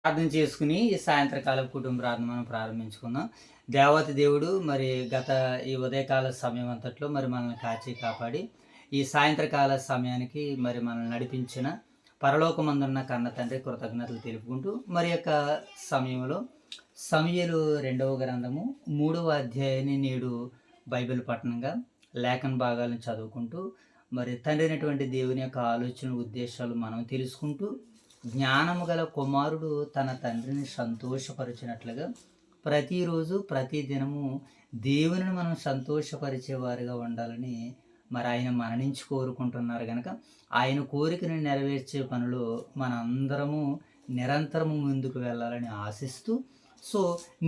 ప్రార్థన చేసుకుని ఈ సాయంత్రకాలం కుటుంబ ప్రార్థన మనం ప్రారంభించుకుందాం. దేవాతి దేవుడు మరి గత ఈ ఉదయకాల సమయం అంతట్లో మరి మనల్ని కాచి కాపాడి ఈ సాయంత్రకాల సమయానికి మరి మనల్ని నడిపించిన పరలోకమందున్న కన్న తండ్రి కృతజ్ఞతలు తెలుపుకుంటూ మరి యొక్క సమయంలో సమూయేలు 2వ గ్రంథము 3వ అధ్యాయాన్ని నేడు బైబిల్ పఠనంగా లేఖన భాగాలను చదువుకుంటూ మరి తండ్రి అయినటువంటి దేవుని యొక్క ఆలోచన ఉద్దేశాలు మనం తెలుసుకుంటూ జ్ఞానము గల కుమారుడు తన తండ్రిని సంతోషపరిచినట్లుగా ప్రతిరోజు ప్రతిదినము దేవుని మనం సంతోషపరిచేవారుగా ఉండాలని మరి ఆయన మరణించి కోరుకుంటున్నారు కనుక ఆయన కోరికను నెరవేర్చే పనిలో మన అందరము నిరంతరము ముందుకు వెళ్ళాలని ఆశిస్తూ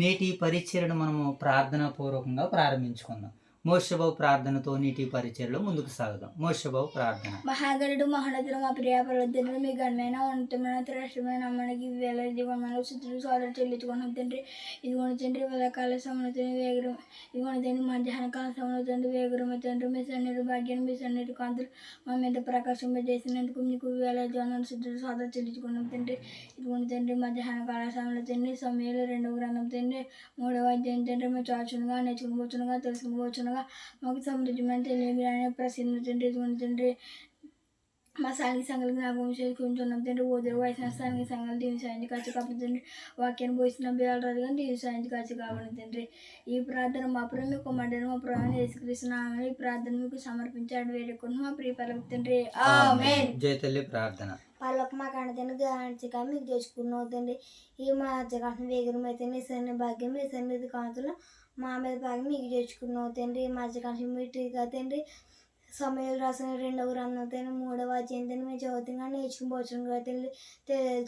నేటి పరిచర్యను మనము ప్రార్థనాపూర్వకంగా ప్రారంభించుకుందాం. మోషబాబు ప్రార్థనతో నీటి పరిచయలో ముందుకు సాగుదాం. మోషబాబు ప్రార్థన. మహాగరుడు మహోన్నతుడు మా ప్రియ పర్వతండ్రి మీ ఘనమైన ఉన్నతమైన త్రాష్టమైన నమ్మడానికి వేల దిగువమైన స్థితులు సోదరు చెల్లించుకున్నాం తండ్రి. ఇదిగోని తండ్రి ఉదయకాల సమయంలో వేగరం ఇదిగోని తండ్రి మధ్యాహ్న కాల సమయంలో వేగరమ తండ్రి మీ సన్నిధి భాగ్యాన్ని మీ సన్నిధి కాంతులు మా మీద ప్రకాశింపజేసినందుకు మీకు వేల దిగువమైన స్థితులు సోదరు చెల్లించుకున్నాం తండ్రి. ఇదిగోని తండ్రి మధ్యాహ్న కాల సమయంలో తండ్రి సమయంలో 2వ గ్రంథం తండ్రి 3వ అధ్యాయం తండ్రి మేము చాచునుగా నేర్చుకునిపోచునుగా తెలుసుకునిపోచునుగా మాకు సమృద్ధిమైన తెలియని ప్రసిద్ధి తండ్రి. తండ్రి మా స్థానిక సంఘాలు జ్ఞాపకం చేసుకుంటున్నాం తండ్రి. ఓదరు వయసున స్థానిక సంఘాలు దీని సాయంత్రం ఖర్చు కాబట్టి తండ్రి వాక్యాన్ని పోసిన బియ్యాలు రాదు కానీ దీని సాయంత్రం ఖర్చు కాబట్టి తండ్రి. ఈ ప్రార్థన మా ప్రేమ మీకు మండలి మా ప్రభావం యేసుక్రీస్తునామమున ఈ ప్రార్థన మీకు సమర్పించాడు వేడుకుని మా ప్రియ పరమ తండ్రి ఆమేన్. జయ తల్లి ప్రార్థన. వాళ్ళకు మా కన్నతండ్రి గాంచిగా మీకు తెచ్చుకున్నావు తండ్రి. ఈ మా అచ్చకాసిన వేగరం అయితే మీ సన్ని భాగ్యం మీ సన్నిధి కాంతులు మా మీద భాగ్యం మీకు తెచ్చుకున్నావు తండ్రి. ఈ మధ్యకాలం మీటిగా తండ్రి సమయాలు రాసిన 2వ గ్రంథం తండ్రి 3వ అధ్యాయం తండ్రి మేము చదువుతుంగా నేర్చుకుపోవచ్చునుగా తండ్రి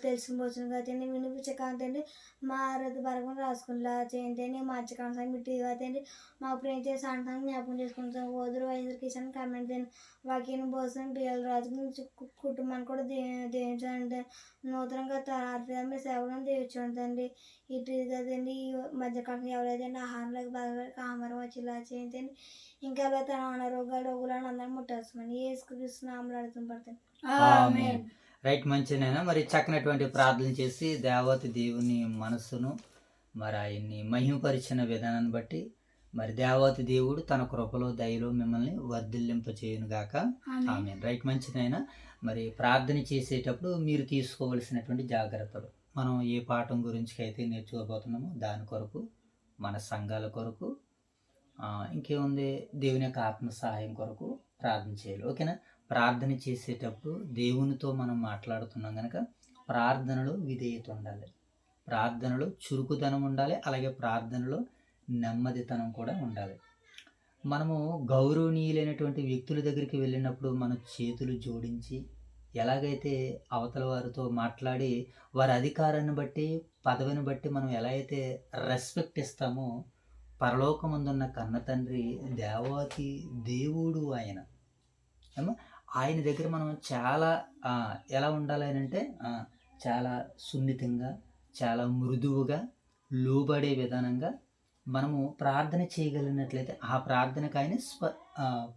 తెలుసుకుపోవచ్చునుగా తండ్రి వినిపించక తండ్రి మా రద్దు బరకం రాసుకునేలా చేయండి. మా అచ్చకాలం మీటిగా తండ్రి మా ప్రేమ చేసి అంటాను జ్ఞాపకం చేసుకుంటాం. ఓదరు వయసు కిషన్ కామెంట్ తండ్రి వాక్యం భోజనం బియ్యాలు రాజు కుటుంబాన్ని కూడా దీవించండి. నూతనంగా తయారు మీ సేవలను దీవించండి తండ్రి. ఇటు కదండి ఈ మధ్యకాలం ఎవరైతే ఆహారంలోకి బాగా ఆహారం వచ్చేలా చేయండి. ఇంకా తన అనారోగ్యాలు అందరూ ముట్టేస్తామని యేసుక్రీస్తు నామములో అడుగుతున్నాం. ఆమేన్. రైట్, మంచినైనా మరి చక్కనటువంటి ప్రార్థన చేసి దేవతి దేవుని మనస్సును మరి ఆయన్ని మహిమపరిచిన విధానాన్ని బట్టి మరి దేవతి దేవుడు తన కృపలో దయలో మిమ్మల్ని వర్ధిల్లింపచేయునుగాక. ఆమేన్. రైట్, మంచినైనా మరి ప్రార్థన చేసేటప్పుడు మీరు తీసుకోవలసినటువంటి జాగ్రత్తలు మనం ఏ పాఠం గురించి అయితే నేర్చుకోబోతున్నామో దాని కొరకు మన సంఘాల కొరకు ఇంకేముంది దేవుని యొక్క ఆత్మ సహాయం కొరకు ప్రార్థన చేయాలి. ఓకేనా? ప్రార్థన చేసేటప్పుడు దేవునితో మనం మాట్లాడుతున్నాం కనుక ప్రార్థనలో విధేయత ఉండాలి, ప్రార్థనలో చురుకుదనం ఉండాలి, అలాగే ప్రార్థనలో నెమ్మదితనం కూడా ఉండాలి. మనము గౌరవనీయులైనటువంటి వ్యక్తుల దగ్గరికి వెళ్ళినప్పుడు మన చేతులు జోడించి ఎలాగైతే అవతల వారితో మాట్లాడి వారి అధికారాన్ని బట్టి పదవిని బట్టి మనం ఎలా అయితే రెస్పెక్ట్ ఇస్తామో పరలోకమందున్న కన్న తండ్రి దేవాతి దేవుడు ఆయన ఆయన దగ్గర మనం చాలా ఎలా ఉండాలి అంటే చాలా సున్నితంగా చాలా మృదువుగా లోబడే విధానంగా మనము ప్రార్థన చేయగలిగినట్లయితే ఆ ప్రార్థనకు ఆయన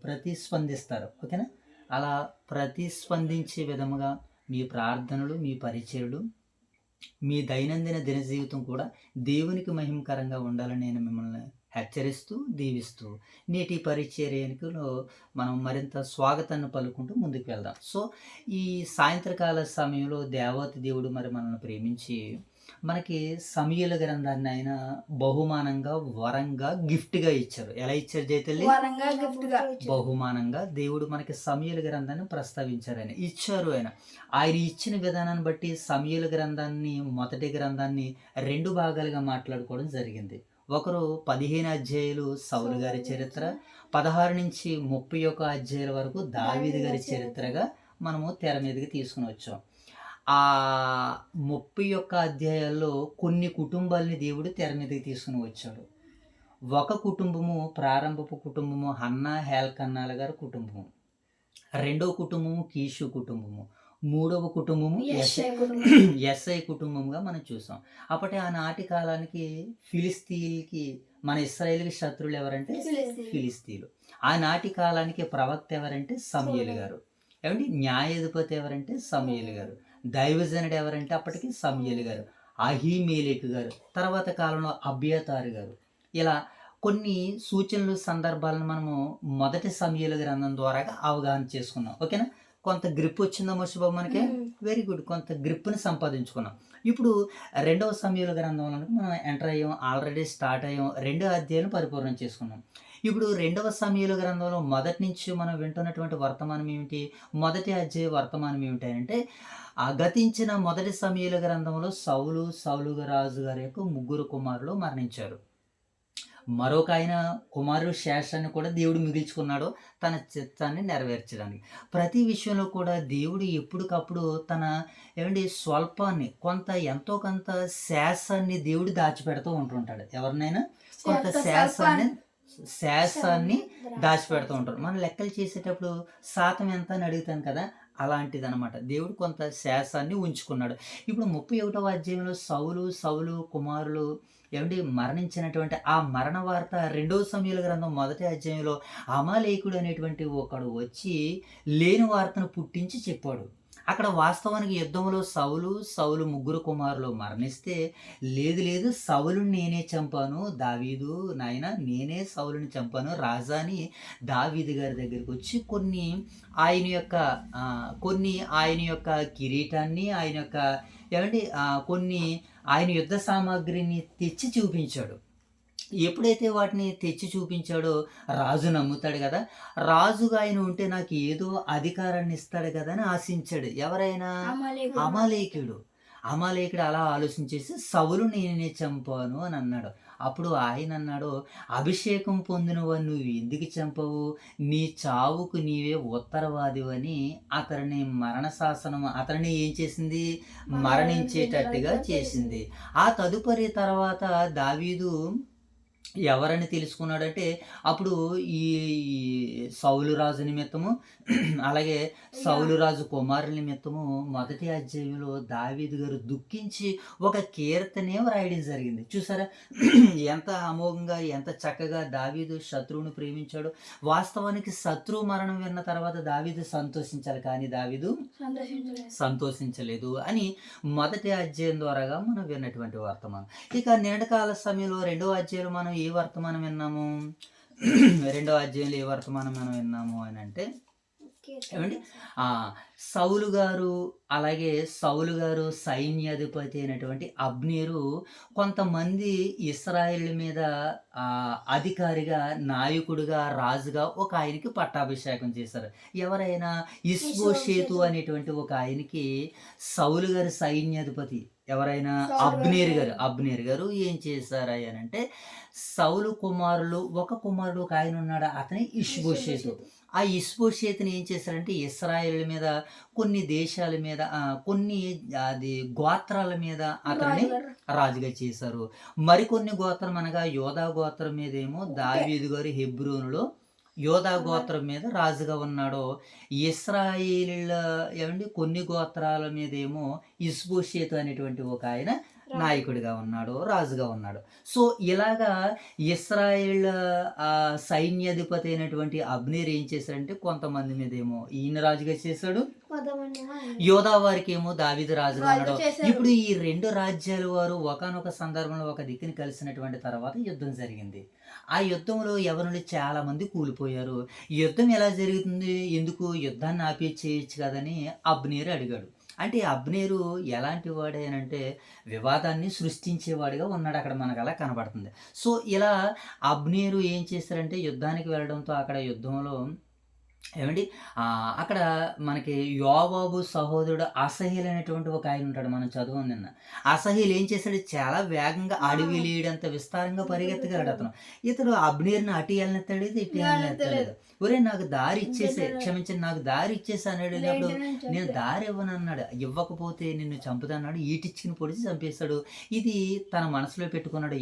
ప్రతిస్పందిస్తారు. ఓకేనా? అలా ప్రతిస్పందించే విధముగా మీ ప్రార్థనలు మీ పరిచర్యలు మీ దైనందిన దిన జీవితం కూడా దేవునికి మహిమకరంగా ఉండాలని నేను మిమ్మల్ని హెచ్చరిస్తూ దీవిస్తూ నేటి పరిచర్యలో మనం మరింత స్వాగతాన్ని పలుకుంటూ ముందుకు వెళ్దాం. ఈ సాయంత్రకాల సమయంలో దేవతి దేవుడు మరి మనల్ని ప్రేమించి మనకి సమూయేలు గ్రంథాన్ని ఆయన బహుమానంగా వరంగా గిఫ్ట్గా ఇచ్చారు. ఎలా ఇచ్చారు జయతల్లి? బహుమానంగా దేవుడు మనకి సమూయేలు గ్రంథాన్ని ప్రస్తావించారు, ఆయన ఇచ్చారు. ఆయన ఇచ్చిన విధానాన్ని బట్టి సమూయేలు గ్రంథాన్ని మొదటి గ్రంథాన్ని 2 భాగాలుగా మాట్లాడుకోవడం జరిగింది. ఒకరు 15 అధ్యాయాలు సౌలు గారి చరిత్ర, 16 నుంచి 31 అధ్యాయాల వరకు దావీదు గారి చరిత్రగా మనము తెర మీదకి తీసుకుని వచ్చాం. ఆ 31 అధ్యాయాల్లో కొన్ని కుటుంబాలని దేవుడు తెర మీదకి తీసుకుని వచ్చాడు. ఒక కుటుంబము ప్రారంభపు కుటుంబము హన్నా హేల్కన్నాల గారి కుటుంబము, 2వ కుటుంబము కీషు కుటుంబము, 3వ కుటుంబము ఎస్ఐ కుటుంబంగా మనం చూసాం. అప్పటి ఆనాటి కాలానికి ఫిలిస్తీన్కి మన ఇశ్రాయేలుకి శత్రువులు ఎవరంటే ఫిలిస్తీన్లు. ఆనాటి కాలానికి ప్రవక్త ఎవరంటే సమూయేలు గారు. ఏమండి? న్యాయాధిపతి ఎవరంటే సమూయేలు గారు. దైవజనుడు ఎవరంటే అప్పటికి సమూయేలు గారు. అహీమేలెకు గారు, తర్వాత కాలంలో అబ్యాతారు గారు, ఇలా కొన్ని సూచనలు సందర్భాలను మనము మొదటి సమూయేలు గ్రంథం ద్వారా అవగాహన చేసుకున్నాం. ఓకేనా? కొంత గ్రిప్ వచ్చిందా మోషబాబు మనకి? Very good. కొంత గ్రిప్ని సంపాదించుకున్నాం. ఇప్పుడు రెండవ సమూయేలు గ్రంథంలోకి మనం ఎంటర్ అయ్యాం. ఆల్రెడీ స్టార్ట్ అయ్యాం. 2 అధ్యాయాలను పరిపూర్ణం చేసుకున్నాం. ఇప్పుడు రెండవ సమూయేలు గ్రంథంలో మొదటి నుంచి మనం వింటున్నటువంటి వర్తమానం ఏమిటి? మొదటి అధ్యాయ వర్తమానం ఏమిటి అంటే, గతించిన మొదటి సమూయేలు గ్రంథంలో సౌలు రాజు గారి యొక్క 3 కుమారులు మరణించారు. మరొక ఆయన కుమారుడు శేషాన్ని కూడా దేవుడు మిగిల్చుకున్నాడు తన చిత్తాన్ని నెరవేర్చడానికి. ప్రతి విషయంలో కూడా దేవుడు ఎప్పటికప్పుడు తన స్వల్పాన్ని ఎంతో కొంత శేషాన్ని దేవుడు దాచిపెడుతూ ఉంటుంటాడు. ఎవరినైనా కొంత శేషాన్ని దాచిపెడుతూ ఉంటాడు. మనం లెక్కలు చేసేటప్పుడు శాతం ఎంత అని అడుగుతాను కదా, అలాంటిదనమాట. దేవుడు కొంత శేషాన్ని ఉంచుకున్నాడు. ఇప్పుడు 31వ అధ్యాయంలో సౌలు కుమారులు మరణించినటువంటి ఆ మరణ వార్త 2వ సమూయేలు గ్రంథం మొదటి అధ్యాయంలో అమాలేకుడు అనేటువంటి ఒకడు వచ్చి లేని వార్తను పుట్టించి చెప్పాడు. అక్కడ వాస్తవానికి యుద్ధంలో సౌలు 3 కుమారులు మరణిస్తే, లేదు సౌలుని నేనే చంపాను, దావీదు నాయన నేనే సౌలుని చంపాను రాజా అని దావీదు గారి దగ్గరికి వచ్చి కొన్ని ఆయన యొక్క కిరీటాన్ని, ఆయన యొక్క కొన్ని ఆయన యుద్ధ సామాగ్రిని తెచ్చి చూపించాడు. ఎప్పుడైతే వాటిని తెచ్చి చూపించాడో రాజు నమ్ముతాడు కదా, రాజుగా ఆయన ఉంటే నాకు ఏదో అధికారాన్ని ఇస్తాడు కదా అని ఆశించాడు. ఎవరైనా? అమాలేకుడు అలా ఆలోచించేసి సౌలు నేనే చంపాను అని అన్నాడు. అప్పుడు ఆయన అన్నాడు, అభిషేకం పొందినవాడు నువ్వు ఎందుకు చంపవు? నీ చావుకు నీవే ఉత్తరవాదివని అతని మరణ శాసనం అతన్ని ఏం చేసింది? మరణించేటట్టుగా చేసింది. ఆ తదుపరి తర్వాత దావీదు ఎవరని తెలుసుకున్నాడంటే, అప్పుడు ఈ సౌలు రాజు నిమిత్తము అలాగే సౌలు రాజు కుమారుల నిమిత్తము మొదటి అధ్యాయంలో దావీదు గారు దుఃఖించి ఒక కీర్తనే రాయడం జరిగింది. చూసారా ఎంత అమోఘంగా, ఎంత చక్కగా దావీదు శత్రువును ప్రేమించాడు. వాస్తవానికి శత్రువు మరణం విన్న తర్వాత దావీదు సంతోషించాలి, కానీ దావీదు సంతోషించలేదు అని మొదటి అధ్యాయం ద్వారాగా మనం విన్నటువంటి వర్తమానం. ఇక నిన్నటికాల సమయంలో 2వ అధ్యాయంలో మనం ఏ వర్తమానం విన్నాము? 2వ అధ్యాయంలో ఏ వర్తమానం మనం విన్నాము అని అంటే, సౌలు గారు సైన్యాధిపతి అయినటువంటి అబ్నేరు కొంతమంది ఇశ్రాయేలు మీద అధికారిగా, నాయకుడిగా, రాజుగా ఒక ఆయనకి పట్టాభిషేకం చేశారు. ఎవరైనా? ఇష్బోషేతు అనేటువంటి ఒక ఆయనకి సౌలు గారి సైన్యాధిపతి ఎవరైనా? అబ్నేరు గారు ఏం చేశారు అని అంటే, సౌలు కుమారులు ఒక ఆయన ఉన్నాడు, అతని ఇష్బోషేతు. ఆ ఇష్బోషేతుని ఏం చేశారంటే ఇశ్రాయేలు మీద, కొన్ని దేశాల మీద, కొన్ని గోత్రాల మీద అతన్ని రాజుగా చేశారు. మరికొన్ని గోత్రం అనగా యోధా గోత్రం మీద ఏమో దావీదు గారు హెబ్రోనులో యోధా గోత్రం మీద రాజుగా ఉన్నాడు. ఇశ్రాయేలీల కొన్ని గోత్రాల మీద ఏమో ఇష్బోషేతు అనేటువంటి ఒక ఆయన నాయకుడిగా ఉన్నాడు, రాజుగా ఉన్నాడు. సో ఇలాగా ఇశ్రాయేల్ సైన్యాధిపతి అయినటువంటి అబ్నేర్ ఏం చేశాడంటే, కొంతమంది మీద ఏమో ఈయన రాజుగా చేశాడు, యోధా వారికి ఏమో దావీదు రాజుగా ఉన్నాడు. ఇప్పుడు ఈ 2 రాజ్యాల వారు ఒకానొక సందర్భంలో ఒక దిక్కుని కలిసినటువంటి తర్వాత యుద్ధం జరిగింది. ఆ యుద్ధంలో ఎవరు చాలా మంది కూలిపోయారు. యుద్ధం ఎలా జరుగుతుంది, ఎందుకు యుద్ధాన్ని ఆపి చేయొచ్చు కదని అబ్నేరు అడిగాడు. అంటే అబ్నేరు ఎలాంటి వాడేనంటే వివాదాన్ని సృష్టించేవాడిగా ఉన్నాడు. అక్కడ మనకు అలా కనబడుతుంది. సో ఇలా అబ్నేరు ఏం చేశారంటే యుద్ధానికి వెళ్ళడంతో అక్కడ యుద్ధంలో అక్కడ మనకి యోవాబు సహోదరుడు అసహేల్ అనేటువంటి ఒక ఆయన ఉంటాడు, మనం చదువు నిన్న. అసహేల్ ఏం చేశాడు? చాలా వేగంగా అడవి లేడంత విస్తారంగా పరిగెత్తగలడు అతను. ఇతడు అబ్నేర్ని అటు వెళ్ళనెత్తలేదు, ఇటు వెళ్ళనెత్తలేదు. ఒరే నాకు దారి ఇచ్చేసే, క్షమించండి నాకు దారి ఇచ్చేసి అన్నాడు. నేను దారి ఇవ్వనన్నాడు. ఇవ్వకపోతే నిన్ను చంపుతాన్నాడు. ఈటిచ్చిన పొడిచి చంపేశాడు. ఇది తన మనసులో పెట్టుకున్నాడు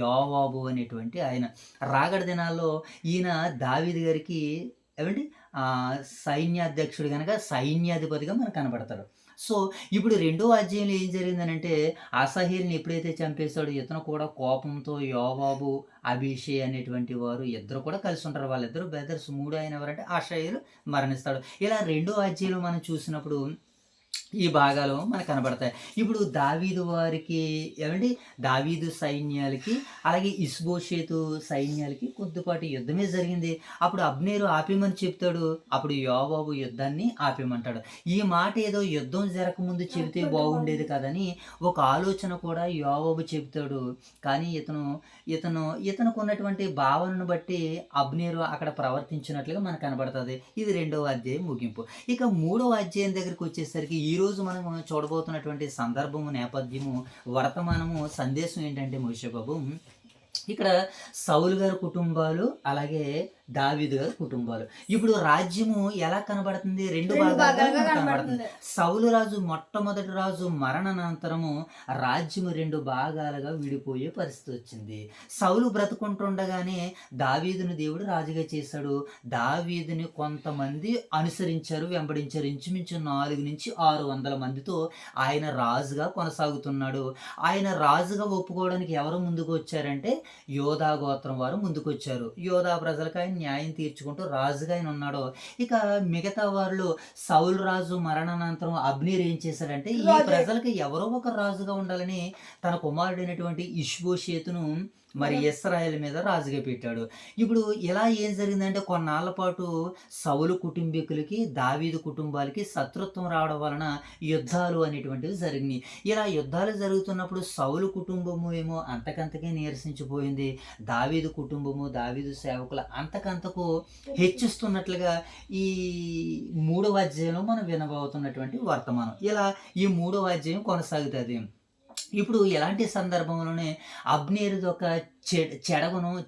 యోవాబు అనేటువంటి ఆయన. రాగడ దినాల్లో ఈయన దావీదు గారికి సైన్యాధ్యక్షుడు కనుక సైన్యాధిపతిగా మనకు కనబడతాడు. సో ఇప్పుడు 2వ అధ్యాయంలో ఏం జరిగిందనంటే, అసహేల్ని ఎప్పుడైతే చంపేశాడో ఇతను కూడా కోపంతో యోవాబు, అభిషే అనేటువంటి వారు ఇద్దరు కూడా కలిసి ఉంటారు. వాళ్ళిద్దరు బ్రదర్స్. 3 ఆయన ఎవరంటే అషయేలు మరణిస్తాడు. ఇలా 2వ అధ్యాయంలో మనం చూసినప్పుడు ఈ భాగాలు మనకు కనబడతాయి. ఇప్పుడు దావీదు వారికి ఏమండి దావీదు సైన్యాలకి, అలాగే ఇష్బోషెతు సైన్యాలకి కొద్దిపాటి యుద్ధమే జరిగింది. అప్పుడు అబ్నేరు ఆపేయమని చెప్తాడు. అప్పుడు యోవాబు యుద్ధాన్ని ఆపేయమంటాడు. ఈ మాట ఏదో యుద్ధం జరగకముందు చెబితే బాగుండేది కదని ఒక ఆలోచన కూడా యోవాబు చెబుతాడు. కానీ ఇతనుకు ఉన్నటువంటి భావనను బట్టి అబ్నేరు అక్కడ ప్రవర్తించినట్లుగా మనకు కనబడుతుంది. ఇది 2వ అధ్యాయం ముగింపు. ఇక 3వ అధ్యాయం దగ్గరికి వచ్చేసరికి ఈరోజు మనం చూడబోతున్నటువంటి సందర్భము, నేపథ్యము, వర్తమానము, సందేశం ఏంటంటే మోషే బాబు, ఇక్కడ సౌలు గారి కుటుంబాలు, అలాగే దావీదు గారి కుటుంబాలు. ఇప్పుడు రాజ్యము ఎలా కనబడుతుంది? 2 భాగాలుగా కనబడుతుంది. సౌలు రాజు, మొట్టమొదటి రాజు మరణానంతరము రాజ్యము 2 భాగాలుగా విడిపోయే పరిస్థితి వచ్చింది. సౌలు బ్రతుకుంటుండగానే దావీదుని దేవుడు రాజుగా చేశాడు. దావీదుని కొంతమంది అనుసరించారు, వెంబడించారు. ఇంచుమించు 400 నుంచి 600 మందితో ఆయన రాజుగా కొనసాగుతున్నాడు. ఆయన రాజుగా ఒప్పుకోవడానికి ఎవరు ముందుకు వచ్చారంటే యోధా గోత్రం వారు ముందుకు వచ్చారు. యోధా ప్రజలకు ఆయన న్యాయం తీర్చుకుంటూ రాజుగా ఆయన ఉన్నాడు. ఇక మిగతా వారిలో సౌలు రాజు మరణానంతరం అబ్నేరు ఏం చేశాడంటే ఈ ప్రజలకు ఎవరో ఒక రాజుగా ఉండాలని తన కుమారుడైనటువంటి ఇష్బోషేతును మరి ఇశ్రాయేలు మీద రాజుగా పెట్టాడు. ఇప్పుడు ఇలా ఏం జరిగిందంటే కొన్నాళ్ళ పాటు సౌలు కుటుంబీకులకి, దావీదు కుటుంబాలకి శత్రుత్వం రావడం వలన యుద్ధాలు అనేటువంటివి జరిగినాయి. ఇలా యుద్ధాలు జరుగుతున్నప్పుడు సౌలు కుటుంబము ఏమో అంతకంతకే నీరసించిపోయింది. దావీదు కుటుంబము, దావీదు సేవకులు అంతకంతకు హెచ్చిస్తున్నట్లుగా ఈ 3వ అధ్యాయంలో మనం వినబోతున్నటువంటి వర్తమానం. ఇలా ఈ 3వ అధ్యాయం కొనసాగుతుంది. ఇప్పుడు ఎలాంటి సందర్భంలోనే అబ్నేరుది ఒక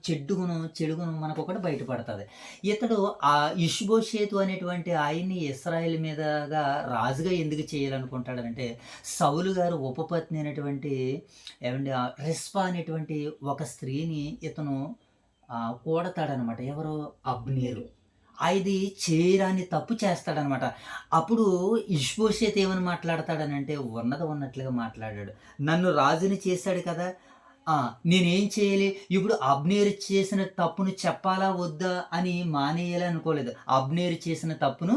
చెడుగును మనకు ఒకటి బయటపడుతుంది. ఇతడు ఆ ఇష్బోషేతు అనేటువంటి ఆయన్ని ఇశ్రాయేలు మీదగా రాజుగా ఎందుకు చేయాలనుకుంటాడంటే సౌలు గారు ఉపపత్ని అయినటువంటి ఏమండి రిస్పా అనేటువంటి ఒక స్త్రీని ఇతను కూడతాడనమాట. ఎవరు? అబ్నేరు. అది చేయరాని తప్పు చేస్తాడనమాట. అప్పుడు ఇష్బోషేతు ఏమని మాట్లాడతాడనంటే ఉన్నది ఉన్నట్లుగా మాట్లాడాడు. నన్ను రాజుని చేశాడు కదా, నేనేం చేయాలి? ఇప్పుడు అబ్నేరు చేసిన తప్పును చెప్పాలా వద్దా అని మానేయాలి అనుకోలేదు. అబ్నేరు చేసిన తప్పును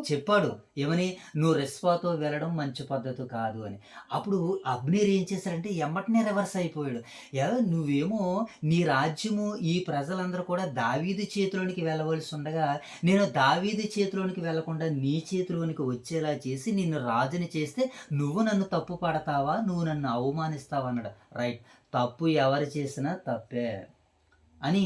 చెప్పాడు. ఏమని? నువ్వు రిస్పాతో వెళ్ళడం మంచి పద్ధతి కాదు అని. అప్పుడు అబ్నేరు ఏం చేశాడంటే ఎమ్మటనే రివర్స్ అయిపోయాడు. నువ్వేమో నీ రాజ్యము, ఈ ప్రజలందరూ కూడా దావీదు చేతిలోనికి వెళ్ళవలసి ఉండగా నేను దావీదు చేతిలోనికి వెళ్లకుండా నీ చేతిలోనికి వచ్చేలా చేసి నిన్ను రాజుని చేస్తే నువ్వు నన్ను తప్పు పడతావా, నువ్వు నన్ను అవమానిస్తావా అన్నాడు. రైట్, తప్పు ఎవరు చేసినా తప్పే అని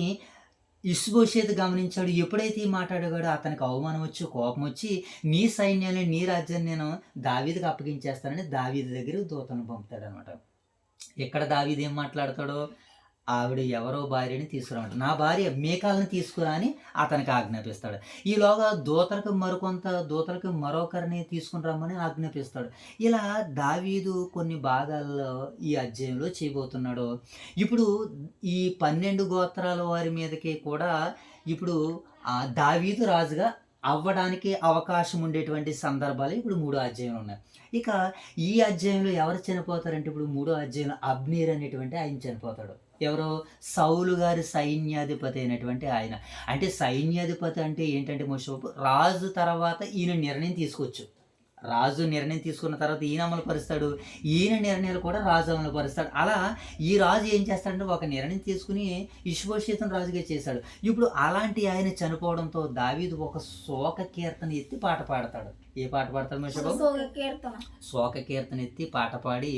ఇష్బోషేతు గమనించాడు. ఎప్పుడైతే ఈ మాట్లాడాడో అతనికి అవమానం వచ్చి, కోపం వచ్చి, నీ సైన్యాన్ని, నీ రాజ్యాన్ని నేను దావీదుకి అప్పగించేస్తానని దావీదు దగ్గర దూతను పంపుతాడు అనమాట. ఇక్కడ దావీదు ఏం మాట్లాడతాడో, ఆవిడ ఎవరో భార్యని తీసుకురామంట, నా భార్య మేకాలను తీసుకురా అని అతనికి ఆజ్ఞాపిస్తాడు. ఈలోగా దూతలకు మరొకరిని తీసుకుని రమ్మని ఆజ్ఞాపిస్తాడు. ఇలా దావీదు కొన్ని భాగాల్లో ఈ అధ్యాయంలో చేయబోతున్నాడు. ఇప్పుడు ఈ 12 గోత్రాల వారి మీదకి కూడా ఇప్పుడు దావీదు రాజుగా అవ్వడానికి అవకాశం ఉండేటువంటి సందర్భాలు ఇప్పుడు 3వ అధ్యాయంలో ఉన్నాయి. ఇక ఈ అధ్యాయంలో ఎవరు చనిపోతారంటే ఇప్పుడు 3వ అధ్యాయంలో అబ్నేరు అనేటువంటి ఆయన చనిపోతాడు. ఎవరో? సౌలు గారి సైన్యాధిపతి అయినటువంటి ఆయన. అంటే సైన్యాధిపతి అంటే ఏంటంటే మోషే, రాజు తర్వాత ఈయన నిర్ణయం తీసుకోవచ్చు. రాజు నిర్ణయం తీసుకున్న తర్వాత ఈయన అమలు పరుస్తాడు, ఈయన నిర్ణయాలు కూడా రాజు అమలు పరుస్తాడు. అలా ఈ రాజు ఏం చేస్తాడంటే ఒక నిర్ణయం తీసుకుని ఇష్బోషేతును రాజుగా చేశాడు. ఇప్పుడు అలాంటి ఆయన చనిపోవడంతో దావీదు ఒక శోక కీర్తన ఎత్తి పాట పాడతాడు. ఏ పాట పాడతాడు మోషే బాబు? శోక కీర్తన ఎత్తి పాట పాడి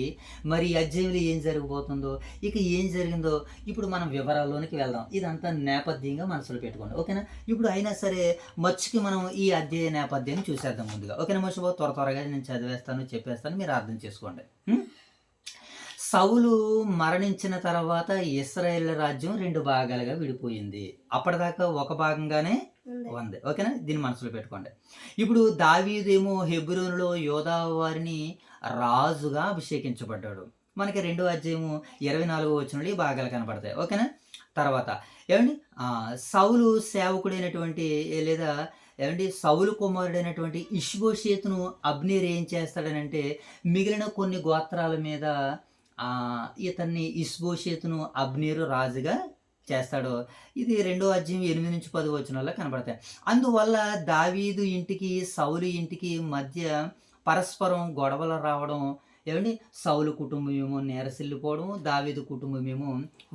మరి ఈ అధ్యాయంలో ఏం జరగబోతుందో, ఇక ఏం జరిగిందో ఇప్పుడు మనం వివరాల్లోనికి వెళ్దాం. ఇదంతా నేపథ్యంగా మనసులో పెట్టుకోండి, ఓకేనా? ఇప్పుడు అయినా సరే మచ్చుకి మనం ఈ అధ్యాయ నేపథ్యాన్ని చూసేద్దాం ముందుగా, ఓకేనా మోషే బాబు? త్వరగా నేను చదివేస్తాను, చెప్పేస్తాను, మీరు అర్థం చేసుకోండి. సౌలు మరణించిన తర్వాత ఇశ్రాయేల్ రాజ్యం 2 భాగాలుగా విడిపోయింది. అప్పటిదాకా ఒక భాగంగానే ఉంది, ఓకేనా? దీన్ని మనసులో పెట్టుకోండి. ఇప్పుడు దావీదేమో హెబ్రోనులో యోధా వారిని రాజుగా అభిషేకించబడ్డాడు. మనకి 2వ అధ్యాయము 24వ వచనంలో ఈ భాగాలు కనబడతాయి, ఓకేనా? తర్వాత ఏమండి సౌలు సేవకుడైనటువంటి లేదా సౌలు కుమారుడైనటువంటి ఇష్బోషేతును అబ్నేరు ఏం చేస్తాడనంటే మిగిలిన కొన్ని గోత్రాల మీద ఇతన్ని ఇష్బోషేతును అబ్నేరు రాజుగా చేస్తాడు. ఇది 2వ అధ్యాయం 8 నుంచి 10 వచనాల్లో కనబడతాయి. అందువల్ల దావీదు ఇంటికి సౌలు ఇంటికి మధ్య పరస్పరం గొడవలు రావడం, ఏమండి సౌలు కుటుంబం ఏమో నీరసిల్లిపోవడము, దావీదు కుటుంబం ఏమో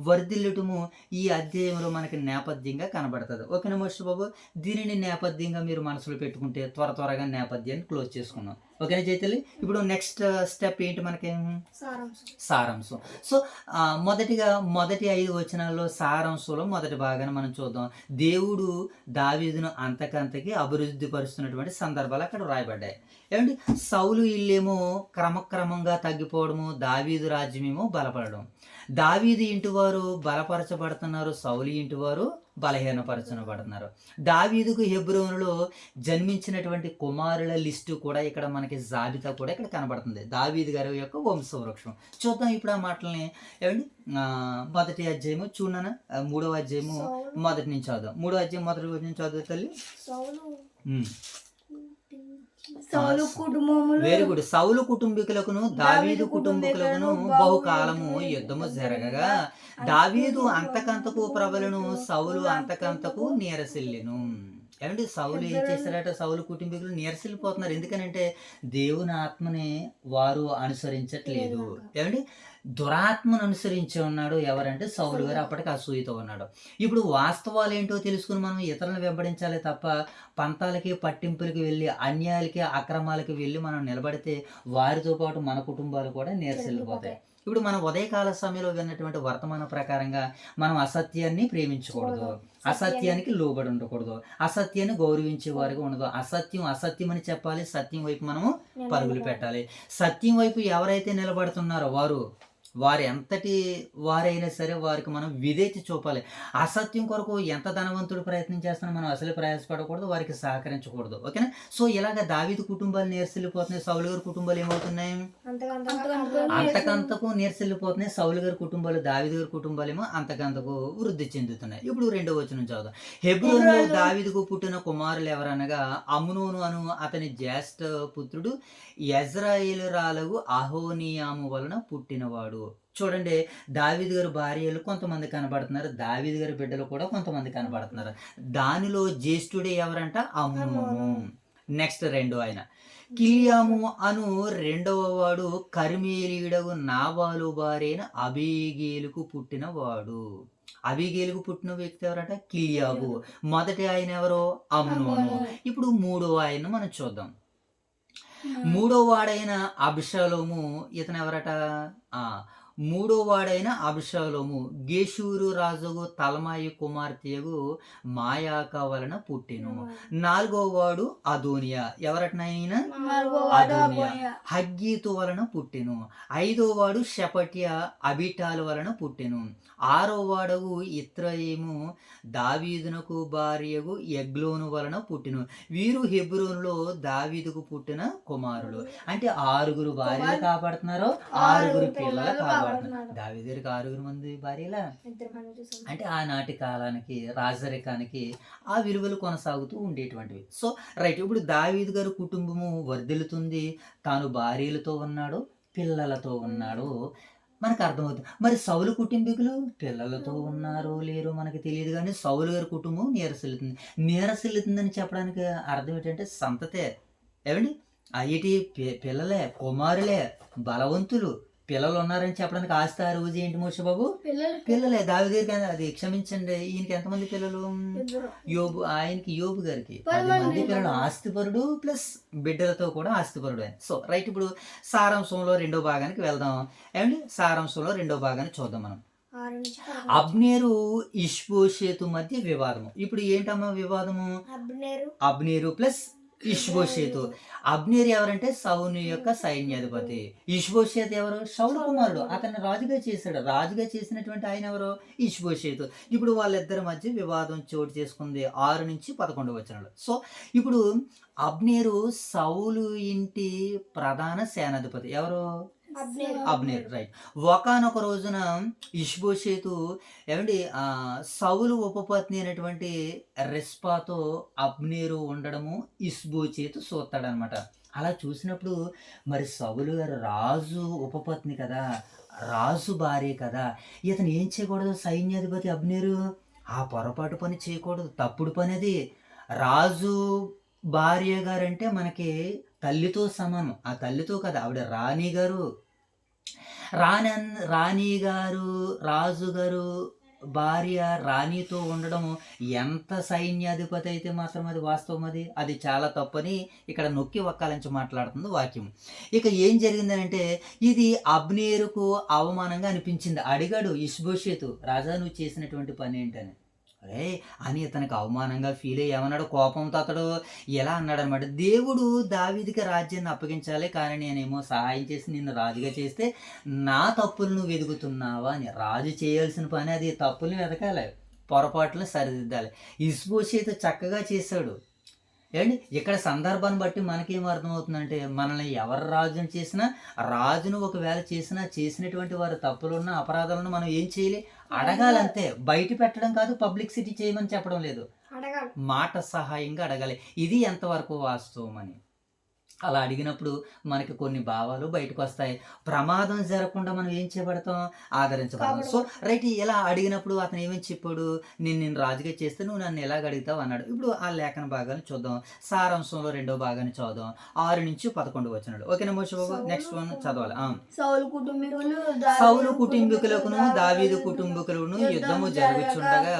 వర్ధిల్లటము ఈ అధ్యాయంలో మనకి నేపథ్యంగా కనబడుతుంది. ఓకేనా మోషి బాబు, దీనిని నేపథ్యంగా మీరు మనసులో పెట్టుకుంటే త్వరగా నేపథ్యాన్ని క్లోజ్ చేసుకున్నాం. ఓకేనా జైతల్లి. ఇప్పుడు నెక్స్ట్ స్టెప్ ఏంటి మనకి? సారాంశం. సో మొదటిగా మొదటి 5 వచనాల్లో సారాంశంలో మొదటి భాగాన్ని మనం చూద్దాం. దేవుడు దావీదును అంతకంతకి అభివృద్ధి పరుస్తున్నటువంటి సందర్భాలు అక్కడ రాయబడ్డాయి. ఏమండి సౌలు ఇల్లేమో క్రమక్రమంగా తగ్గిపోవడము, దావీదు రాజ్యమేమో బలపడడం. దావీదు ఇంటి వారు బలపరచబడుతున్నారు, సౌలు ఇంటి వారు బలహీనపరచబడుతున్నారు. దావీదుకు హెబ్రోనులో జన్మించినటువంటి కుమారుల లిస్టు కూడా ఇక్కడ మనకి జాబితా కూడా ఇక్కడ కనబడుతుంది, దావీదు గారి యొక్క వంశవృక్షం. చూద్దాం ఇప్పుడు ఆ మాటల్ని. ఏమండి మొదటి అధ్యాయము చూడనా, 3వ అధ్యాయము మొదటి నుంచి చదువు. 3వ అధ్యాయం మొదటి నుంచి చదువు తల్లి. సౌలు కుటుంబములు వెరీ గుడ్. సౌలు కుటుంబీకులకును దావీదు కుటుంబీకులకును బహుకాలము యుద్ధము జరగగా దావీదు అంతకంతకు ప్రబలను, సౌలు అంతకంతకు నీరసిల్లెను. ఏమంటే సౌలు ఏం చేశారట? సౌలు కుటుంబీకులు నీరసిల్లిపోతున్నారు. ఎందుకనంటే దేవుని ఆత్మని వారు అనుసరించట్లేదు. ఏమంటే దురాత్మను అనుసరించి ఉన్నాడు. ఎవరంటే సౌలు గారు అప్పటికి అసూయతో ఉన్నాడు. ఇప్పుడు వాస్తవాలు ఏంటో తెలుసుకుని మనం ఇతరులను వెంబడించాలి తప్ప పంతాలకి పట్టింపులకి వెళ్ళి అన్యాయాలకి అక్రమాలకి వెళ్ళి మనం నిలబడితే వారితో పాటు మన కుటుంబాలు కూడా నీరసిల్లిపోతాయి. ఇప్పుడు మనం ఉదయకాల సమయంలో విన్నటువంటి వర్తమాన ప్రకారంగా మనం అసత్యాన్ని ప్రేమించకూడదు, అసత్యానికి లోబడి ఉండకూడదు, అసత్యాన్ని గౌరవించే వారిగా ఉండదు. అసత్యం అని చెప్పాలి, సత్యం వైపు మనము పరుగులు పెట్టాలి. సత్యం వైపు ఎవరైతే నిలబడుతున్నారో వారు ఎంతటి వారైనా సరే వారికి మనం విధేయత చూపాలి. అసత్యం కొరకు ఎంత ధనవంతుడు ప్రయత్నం చేస్తున్నా మనం అసలు ప్రయాసపడకూడదు, వారికి సహకరించకూడదు. ఓకేనా? సో ఇలాగ దావీదు కుటుంబాలు నీరసిల్లిపోతున్నాయి, సౌలు గారి కుటుంబాలు ఏమవుతున్నాయి? అంతకంతకు నీరసిల్లిపోతున్నాయి. సౌలు గారి కుటుంబాలు, దావీదు గారి కుటుంబాలు ఏమో అంతకంతకు వృద్ధి చెందుతున్నాయి. ఇప్పుడు 2వ వచనం చదువుదాం. హెబ్రోనులో దావీదుకు పుట్టిన కుమారులు ఎవరనగా అమ్నోను అను అతని జ్యేష్ఠ పుత్రుడు, యెజ్రెయేలీయురాలగు అహోనీయాము వలన పుట్టినవాడు. చూడండి, దావీదు గారి భార్యలు కొంతమంది కనబడుతున్నారు, దావీదు గారి బిడ్డలు కూడా కొంతమంది కనబడుతున్నారు. దానిలో జ్యేష్ఠుడే ఎవరంట? అమ్నోను. నెక్స్ట్ 2వ ఆయన కిలియాము అను 2వ వాడు కర్మేలీయుడగు నాబాలు భార్యైన అబీగేలుకు పుట్టినవాడు. అబీగేలుకు పుట్టిన వ్యక్తి ఎవరట? కిలియాబు. మొదటి ఆయన ఎవరో? అమ్నోను. ఇప్పుడు 3వ ఆయన మనం చూద్దాం. 3వ వాడైన అబ్షాలోము. ఇతను ఎవరట? 3వ వాడైన అబ్షాలోము గేషూరు రాజుగు తల్మాయి కుమార్తెయగు మాయాక వలన పుట్టెను. 4వ వాడు అదోనియా. ఎవరటనైనా? అదోనియా హగ్గీతు వలన పుట్టెను. 5వ వాడు షెపట్యా అబిటాలు వలన పుట్టెను. 6వ వాడగు ఇత్రయీము దావీదునకు భార్యగు ఎగ్లోను వలన పుట్టెను. వీరు హెబ్రోనులో దావీదుకు పుట్టిన కుమారులు. అంటే 6 భార్యలు కాపాడుతున్నారు, 6 పిల్లలు కాపాడుతున్నారు. దావీదు గారికి 6 మంది భార్యలా? అంటే ఆనాటి కాలానికి, రాజరికానికి ఆ విలువలు కొనసాగుతూ ఉండేటువంటివి. సో రైట్, ఇప్పుడు దావీదు గారి కుటుంబము వర్ధిల్లుతుంది, తాను భార్యలతో ఉన్నాడు, పిల్లలతో ఉన్నాడు, మనకు అర్థమవుతుంది. మరి సౌలు కుటుంబీకులు పిల్లలతో ఉన్నారో లేరో మనకి తెలియదు, కానీ సౌలు గారి కుటుంబం నీరసిల్లుతుందని చెప్పడానికి అర్థం ఏంటంటే సంతతే. ఏమండి అయ్యేటి పిల్లలే, కుమారులే, బలవంతులు పిల్లలు ఉన్నారని చెప్పడానికి ఆస్తి ఆ రోజు ఏంటి మోషే బాబు? పిల్లలే. దావీదు గారికి అది క్షమించండి, ఈయనకి ఎంతమంది పిల్లలు? యోబు గారికి 10 మంది పిల్లలు. ఆస్తిపరుడు ప్లస్ బిడ్డలతో కూడా ఆస్తిపరుడు ఆయన. సో రైట్, ఇప్పుడు సారాంశంలో 2వ భాగానికి వెళ్దాం. ఏమండి సారాంశంలో 2వ భాగాన్ని చూద్దాం మనం. అబ్నేరు ఇష్బోషేతు మధ్య వివాదము. ఇప్పుడు ఏంటమ్మా వివాదము? అబ్నేరు ప్లస్ ఇష్బోషేతు. అబ్నేరు ఎవరంటే సౌలు యొక్క సైన్యాధిపతి. ఇష్బోషేతు ఎవరు? సౌలు కుమారుడు. అతన్ని రాజుగా చేశాడు. రాజుగా చేసినటువంటి ఆయన ఎవరు? ఇష్బోషేతు. ఇప్పుడు వాళ్ళిద్దరి మధ్య వివాదం చోటు చేసుకుంది 6 నుంచి 11 వచనాలు. సో ఇప్పుడు అబ్నేరు సౌలు ఇంటి ప్రధాన సేనాధిపతి. ఎవరు? అబ్నేర్. రైట్. ఒకానొక రోజున ఇష్బోషేతు ఏమండి సౌలు ఉపపత్ని అయినటువంటి రెస్పాతో అబ్నేరు ఉండడము ఇష్బోషేతు చూస్తాడనమాట. అలా చూసినప్పుడు మరి సౌలు గారు రాజు ఉపపత్ని కదా, రాజు భార్య కదా, ఇతను ఏం చేయకూడదు? సైన్యాధిపతి అబ్నేరు ఆ పొరపాటు పని చేయకూడదు, తప్పుడు పని అది. రాజు భార్య గారంటే మనకి తల్లితో సమానం. ఆ తల్లితో కాదు, ఆవిడ రాణి గారు. రాణి గారు, రాజుగారు భార్య రాణితో ఉండడము ఎంత సైన్యాధిపతి అయితే మాత్రం అది వాస్తవం, అది చాలా తప్పని ఇక్కడ నొక్కి వక్కాలించి మాట్లాడుతుంది వాక్యం. ఇక ఏం జరిగిందంటే ఇది అబ్నేరుకు అవమానంగా అనిపించింది. అడిగాడు ఇష్బోషెతు, రాజా నువ్వు చేసినటువంటి పని ఏంటని. అరే అని ఇతనికి అవమానంగా ఫీల్ అయ్యి ఏమన్నాడు, కోపంతో అతడు ఎలా అన్నాడు అనమాట, దేవుడు దావీదుకి రాజ్యాన్ని అప్పగించాలి, కానీ నేనేమో సహాయం చేసి నిన్ను రాజుగా చేస్తే నా తప్పులు నువ్వు వెతుకుతున్నావా అని. రాజు చేయాల్సిన పని అది, తప్పుల్ని వెతకాలి, పొరపాట్లను సరిదిద్దాలి. ఇష్బోషెతు చక్కగా చేశాడు. ఏంటి ఇక్కడ సందర్భాన్ని బట్టి మనకేం అర్థమవుతుందంటే, మనల్ని ఎవరు రాజుని చేసినా, రాజును ఒకవేళ చేసినటువంటి వారి తప్పులున్న అపరాధాలను మనం ఏం చేయాలి, అడగాలంతే. బయట పెట్టడం కాదు, పబ్లిసిటీ చేయమని చెప్పడం లేదు, మాట సహాయంగా అడగాలి. ఇది ఎంతవరకు వాస్తవం అని. అలా అడిగినప్పుడు మనకి కొన్ని భావాలు బయటకు వస్తాయి. ప్రమాదం జరగకుండా మనం ఏం చేయబడతాం, ఆదరించబడతాం. సో రైట్, ఇలా అడిగినప్పుడు అతను ఏమని చెప్పాడు, నేను రాజుగా చేస్తే నువ్వు నన్ను ఎలాగ అడుగుతావు అన్నాడు. ఇప్పుడు ఆ లేఖన భాగాన్ని చూద్దాం. సారాంశంలో 2వ భాగాన్ని చదువుదాం, 6 నుంచి 11 వచనాలు. ఓకేనా మోషే బాబు, నెక్స్ట్ వన్ చదవాలి. సౌలు కుటుంబీకులకును దావీదు కుటుంబీకులను యుద్ధము జరుగుచుండగా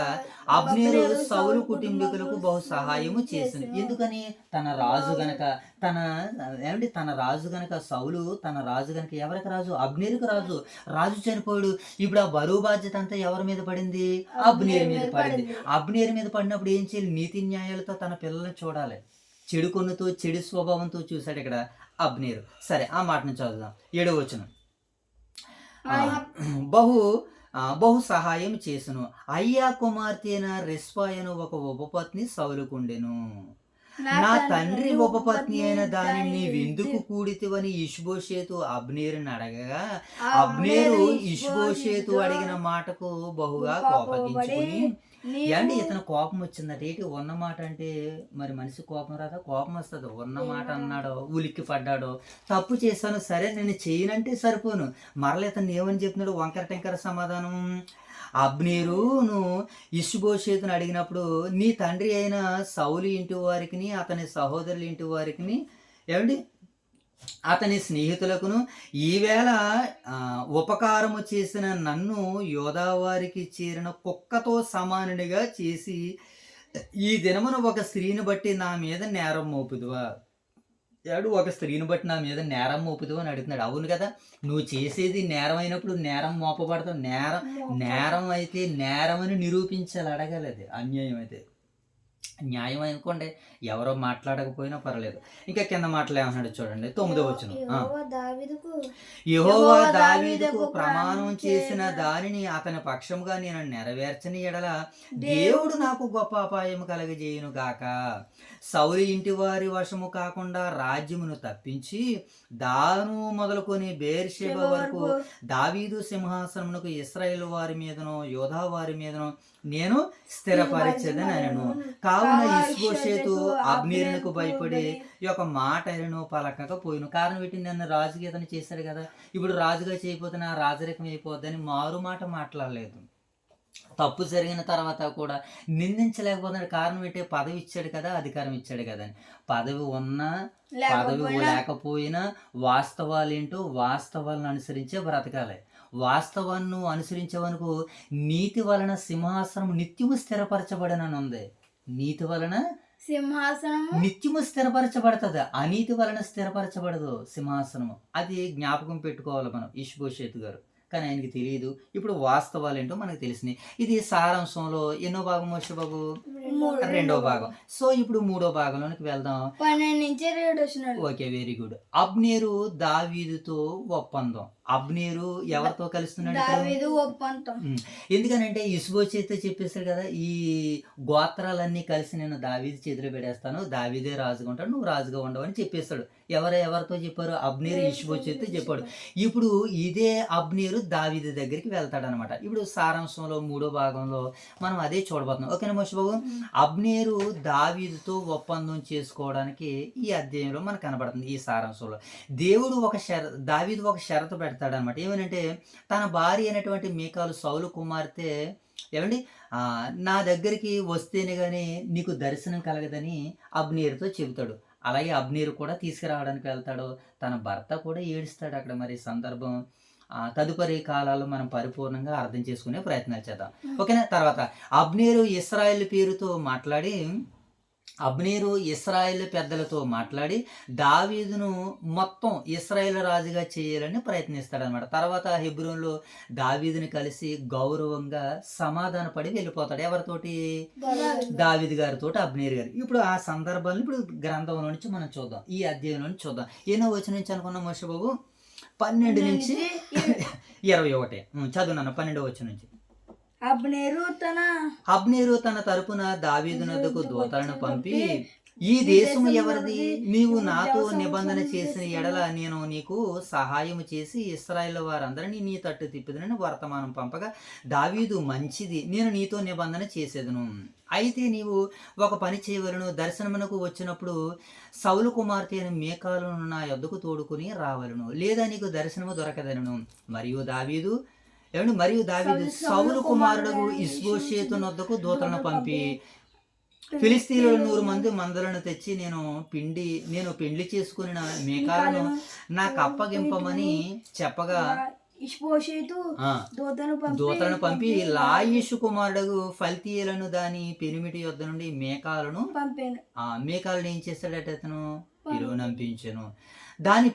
అబ్నేరు సౌలు కుటుంబీకులకు బహు సహాయము చేసింది. ఎందుకని, తన రాజు గనక తన రాజు గనక సౌలు, తన రాజు గనక ఎవరికి రాజు, అబ్నేరుకు రాజు. రాజు చనిపోయాడు. ఇప్పుడు ఆ బరువు బాధ్యత అంతా ఎవరి మీద పడింది, అబ్నేరు మీద పడింది. అబ్నేరు మీద పడినప్పుడు ఏం చేయాలి, నీతి న్యాయాలతో తన పిల్లల్ని చూడాలి. చెడు కొన్నుతో, చెడు స్వభావంతో చూశాడు ఇక్కడ అబ్నేరు. సరే, ఆ మాటను చదువుదాం. 7వ వచనం. బహు సహాయం చేసును. అయ్యా కుమార్తె అయిన రెస్పాయను ఒక ఉపపత్ని సౌలుకుండెను. నా తండ్రి ఉపపత్ని అయిన దానిని నీవెందుకు కూడితివని ఇష్బోషేతు అబ్నేరుని అడగగా, అబ్నేరు ఇష్బోషేతు అడిగిన మాటకు బహుగా కోపగించుకుని, ఏంటి ఇతను కోపం వచ్చిందట. ఏంటి ఉన్న మాట అంటే, మరి మనిషి కోపం రాదా, కోపం వస్తుంది. ఉన్న మాట అన్నాడో, ఉలిక్కి పడ్డాడో, తప్పు చేశాను, సరే నేను చేయనంటే సరిపోను. మరల ఇతను ఏమని చెప్తున్నాడు, వంకర టెంకర సమాధానం. అబ్నేరును ఇష్బోషేతును అడిగినప్పుడు, నీ తండ్రి అయిన సౌలు ఇంటి వారికి, అతని సహోదరుల ఇంటి వారికి, ఏమండి అతని స్నేహితులకును ఈవేళ ఉపకారము చేసిన నన్ను యోధావారికి చేరిన కుక్కతో సమానుడిగా చేసి ఈ దినమున ఒక స్త్రీని బట్టి నా మీద నేరం మోపుదువా. ఒక స్త్రీని బట్టి నా మీద నేరం మోపుదువా అని అడుగుతున్నాడు. అవును కదా, నువ్వు చేసేది నేరం అయినప్పుడు నేరం మోపబడతావు. నేరం అయితే నేరం అని నిరూపించాలి, అడగాలి. అది అన్యాయం అయితే న్యాయం అనుకోండి, ఎవరో మాట్లాడకపోయినా పర్లేదు. ఇంకా కింద మాటలు ఏమన్నాడు చూడండి, 9వ వచనం. యెహోవా దావీదుకు ప్రమాణం చేసిన దానిని అతని పక్షముగా నేను నెరవేర్చని ఎడల దేవుడు నాకు గొప్ప అపాయం కలగజేయును గాక. సౌలు ఇంటి వారి వశము కాకుండా రాజ్యమును తప్పించి దాను మొదలుకొని బేర్షెబా వరకు దావీదు సింహాసనమునకు ఇశ్రాయేలు వారి మీదనో యోధా వారి మీదనో నేను స్థిరపరిచేదని అనను. కావున ఇష్బోషేతు అబ్నేరునకు భయపడి ఈ యొక్క మాట అయినను పలకకపోయిను. కారణం ఏంటి, నన్ను రాజుగా ఇతను చేశాడు కదా, ఇప్పుడు రాజుగా చేయకపోతే నా రాజరికం అయిపోద్దని మారు మాట మాట్లాడలేదు. తప్పు జరిగిన తర్వాత కూడా నిందించలేకపోతున్నాడు. కారణం ఏంటి, పదవి ఇచ్చాడు కదా, అధికారం ఇచ్చాడు కదా అని. పదవి ఉన్నా పదవి లేకపోయినా వాస్తవాలేంటో వాస్తవాలను అనుసరించే బ్రతకాలి. వాస్తవాన్ని అనుసరించేవనుకు నీతి వలన సింహాసనం నిత్యము స్థిరపరచబడనని ఉంది. నీతి వలన సింహాసనం నిత్యము స్థిరపరచబడుతుంది, అనీతి వలన స్థిరపరచబడదు సింహాసనము. అది జ్ఞాపకం పెట్టుకోవాలి మనం. ఇష్బోషేతు గారు కానీ ఆయనకి తెలియదు. ఇప్పుడు వాస్తవాలు ఏంటో మనకు తెలిసినాయి. ఇది సారాంశంలో ఎన్నో భాగం మోషే బాబు, 2వ భాగం. సో ఇప్పుడు 3వ భాగంలోనికి వెళ్దాం. 12 నుంచి 7 ఓకే, వెరీ గుడ్. అబ్నేరు దావీదుతో ఒప్పందం. అబ్నేరు ఎవరితో కలుస్తున్నాడు, ఎందుకనంటే ఇష్బోషేతు చెప్పేశాడు కదా, ఈ గోత్రాలన్నీ కలిసి నేను దావీదు చేతిలో పెడేస్తాను, దావీదే రాజుగా ఉంటాడు, నువ్వు రాజుగా ఉండవు అని చెప్పేశాడు. ఎవరితో చెప్పారు, అబ్నేరు ఇష్బోషేతు చెప్పాడు. ఇప్పుడు ఇదే అబ్నేరు దావీదు దగ్గరికి వెళ్తాడనమాట. ఇప్పుడు సారాంశంలో 3వ భాగంలో మనం అదే చూడబోతున్నాం. ఓకేనా మోషే బాబు. అబ్నేరు దావీదుతో ఒప్పందం చేసుకోవడానికి ఈ అధ్యాయంలో మనకు కనబడుతుంది. ఈ సారాంశంలో దేవుడు దావీదు ఒక షరతు పెడతాడనమాట. ఏమనంటే, తన భార్య అయినటువంటి మీకాలు సౌలు కుమార్తె నా దగ్గరికి వస్తేనే కానీ నీకు దర్శనం కలగదని అబ్నేరుతో చెబుతాడు. అలాగే అబ్నేరు కూడా తీసుకురావడానికి వెళ్తాడు. తన భర్త కూడా ఏడుస్తాడు అక్కడ. మరి సందర్భం తదుపరి కాలాల్లో మనం పరిపూర్ణంగా అర్థం చేసుకునే ప్రయత్నాలు చేద్దాం. ఓకేనా. తర్వాత అబ్నేరు ఇశ్రాయేలు పేరుతో మాట్లాడి అబ్నేరు ఇశ్రాయేలు పెద్దలతో మాట్లాడి దావీదును మొత్తం ఇశ్రాయేలు రాజుగా చేయాలని ప్రయత్నిస్తాడనమాట. తర్వాత హెబ్రోన్లో దావీదుని కలిసి గౌరవంగా సమాధాన పడి వెళ్ళిపోతాడు. ఎవరితోటి? దావీదు గారితో అబ్నేరు గారు. ఇప్పుడు ఆ సందర్భాలను ఇప్పుడు గ్రంథంలో నుంచి మనం చూద్దాం, ఈ అధ్యాయంలో నుంచి చూద్దాం. ఎన్నో వచనం నుంచి అనుకున్నాం మోషే బాబు? 12 నుంచి 21 చదువున్నాను. 12వ వచనం నుంచి. అబ్నేరు తన తరపున దావీదునొద్దకు దూతలను పంపి, ఈ దేశం ఎవరిది? నీవు నాతో నిబంధన చేసిన ఎడల నేను నీకు సహాయం చేసి ఇశ్రాయేలు వారందరినీ నీ తట్టు తిప్పుదునని వర్తమానం పంపగా, దావీదు, మంచిది, నేను నీతో నిబంధన చేసేదను. అయితే నీవు ఒక పని చేయవలను. దర్శనమునకు వచ్చినప్పుడు సౌలు కుమార్తె అయిన మీకాలును నా యొద్దకు తోడుకుని రావలను, లేదా నీకు దర్శనము దొరకదనను. మరియు దావీదు సౌలు కుమారుడు ఇష్బోషేతునొద్దకు దూతలను పంపి, ఫిలిస్తీయులు 100 మంది మందలను తెచ్చి నేను పెండ్లి చేసుకుని మీకాలను నాకు అప్పగింపమని చెప్పగా దూతలను పంపి లాయిషు కుమారుడు ఫల్తీయులను దాని పెనిమిటి యొద్ద నుండి మేకాలను ఏం చేస్తాడట అతను? పిలువనంపించెను. దాని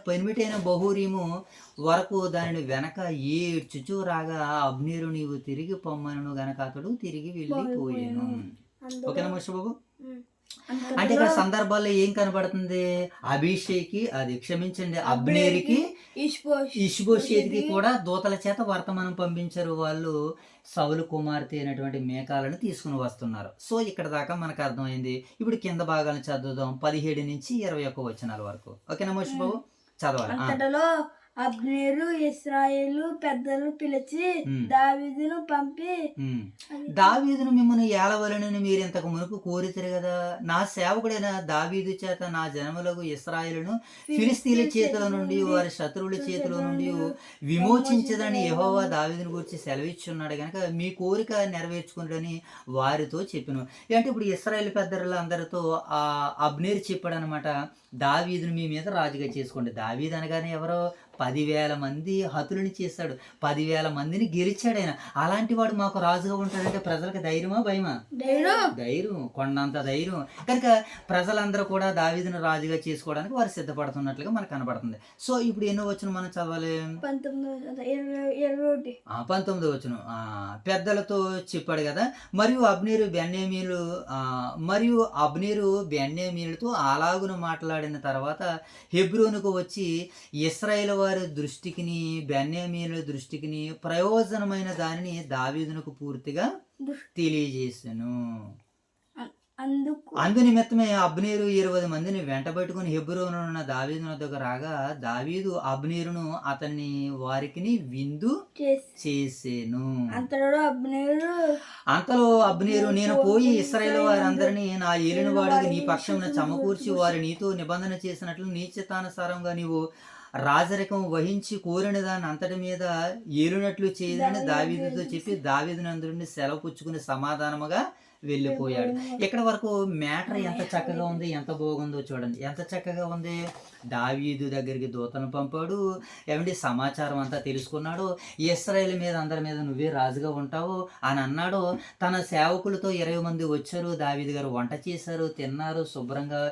పెనిమిటైన బహూరీము వరకు దానిని వెనక ఏడ్చుచూ రాగా, అబ్నేరు, నీవు తిరిగి పొమ్మను గనక అతడు తిరిగి వెళ్ళిపోయాను. ఓకేనా మోషే బాబు? అంటే ఇక్కడ సందర్భాల్లో ఏం కనబడుతుంది? అబ్నేరుకి ఇష్బోషేతుకి కూడా దూతల చేత వర్తమానం పంపించారు. వాళ్ళు సౌలు కుమార్తె అయినటువంటి మేకాలను తీసుకుని వస్తున్నారు. సో ఇక్కడ దాకా మనకు అర్థమైంది. ఇప్పుడు కింద భాగాలను చదువుదాం, 17 నుంచి 21 వచనాల వరకు. ఓకేనా మోషే బాబు? చదవాలి. అబ్నేరు ఇశ్రాయేలు పెద్దలు పిలిచి దావీదును పంపి, దావీదును మిమ్మల్ని ఏలవలనని మీరు ఇంతకు మునుపు కోరితిరి కదా. నా సేవకుడైన దావీదు చేత నా జనములకు ఇశ్రాయేలును ఫిలిస్తీయుల చేతుల నుండి వారి శత్రువుల చేతుల నుండి విమోచించదని యెహోవా దావీదుని గురించి సెలవిచ్చున్నాడు గనక మీ కోరిక నెరవేర్చుకున్నాడని వారితో చెప్పాను. అంటే ఇప్పుడు ఇశ్రాయేలు పెద్దలు అందరితో అబ్నేరు చెప్పాడు అనమాట, దావీదును మీ మీద రాజుగా చేసుకోండి. దావీదు అనగానే ఎవరో 10,000 మంది హతులని చేశాడు, 10,000 మందిని గెలిచాడు ఆయన. అలాంటి వాడు మాకు రాజుగా ఉంటాడంటే ప్రజలకు ధైర్యమా భయమా? ధైర్యం, కొండంత ధైర్యం. కనుక ప్రజలందరూ కూడా దావీదును రాజుగా చేసుకోవడానికి వారు సిద్ధపడుతున్నట్లుగా మనకు కనబడుతుంది. సో ఇప్పుడు ఎన్నో వచనం మనం చదవాలి? 19వ వచనం. పెద్దలతో చెప్పాడు కదా. మరియు అబ్నేరు బెన్యామీనులతో అలాగున మాట్లాడిన తర్వాత హెబ్రోనుకు వచ్చి ఇశ్రాయేలు వారి దృష్టికిని బెన్యామీనుల దృష్టికిని ప్రయోజనమైన దానిని దావీదునకు పూర్తిగా తెలియజేశాను. అందు నిమిత్తమే అబ్నేరు 20 మందిని వెంటబెట్టుకుని హెబ్రోను ఉన్న దావీదు వద్దకు రాగా, దావీదు అబ్నేరును అతన్ని వారికి విందు చేసేను. అంతలో అబ్నేరు, నేను పోయి ఇశ్రాయేలు వారందరినీ నా ఏలిన వాడికి నీ పక్షమున సమకూర్చి వారి నీతో నిబంధన చేసినట్లు నీ చిత్తానుసారంగా నీవు రాజరికం వహించి కోరిన దాన్ని అంతటి మీద ఏలునట్లు చేయదని దావీదుతో చెప్పి దావీదునందరిని సెలవు పుచ్చుకుని సమాధానముగా వెళ్ళిపోయాడు. ఇక్కడ వరకు మ్యాటర్ ఎంత చక్కగా ఉంది, ఎంత బాగుందో చూడండి. ఎంత చక్కగా ఉంది. దావీదు దగ్గరికి దూతను పంపాడు, సమాచారం అంతా తెలుసుకున్నాడు. ఇశ్రాయేలు మీద అందరి మీద నువ్వే రాజుగా ఉంటావు అని అన్నాడు. తన సేవకులతో 20 మంది వచ్చారు. దావీదు గారు వంట చేశారు, తిన్నారు శుభ్రంగా.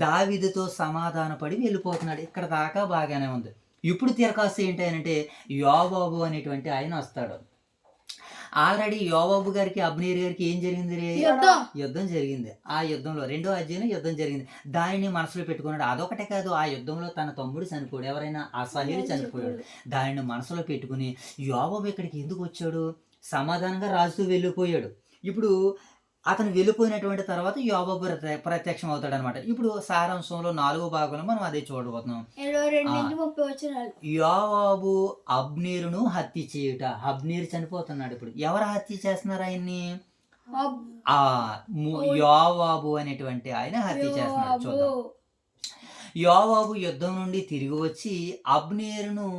దావీదుతో సమాధాన పడి వెళ్ళిపోతున్నాడు. ఇక్కడ దాకా బాగానే ఉంది. ఇప్పుడు తిరకాసు ఏంటి అంటే యోవాబు అనేటువంటి ఆయన వస్తాడు. ఆల్రెడీ యోవాబు గారికి అబ్నేరు గారికి ఏం జరిగింది? యుద్ధం జరిగింది. ఆ యుద్ధంలో 2వ అధ్యాయంలో యుద్ధం జరిగింది. దానిని మనసులో పెట్టుకున్నాడు. అదొకటే కాదు, ఆ యుద్ధంలో తన తమ్ముడు చనిపోయాడు. ఎవరైనా అసహ్యులు చనిపోయాడు. దానిని మనసులో పెట్టుకుని యోవాబు ఇక్కడికి ఎందుకు వచ్చాడు? సమాధానంగా రాజుతూ వెళ్ళిపోయాడు. ఇప్పుడు అతను వెళ్ళిపోయినటువంటి తర్వాత యోవాబు ప్రత్యక్షం అవుతాడు అనమాట. ఇప్పుడు సారాంశంలో 4వ భాగంలో మనం అదే చూడబోతున్నాం. యోవాబు అబ్నేరును హత్య చేయుట. అబ్నేరు చనిపోతున్నాడు. ఇప్పుడు ఎవరు హత్య చేస్తున్నారు ఆయన్ని? యోవాబు అనేటువంటి ఆయన హత్య చేస్తున్నాడు. చూద్దాం. యోవాబు యుద్ధం నుండి తిరిగి వచ్చి అబ్నేరును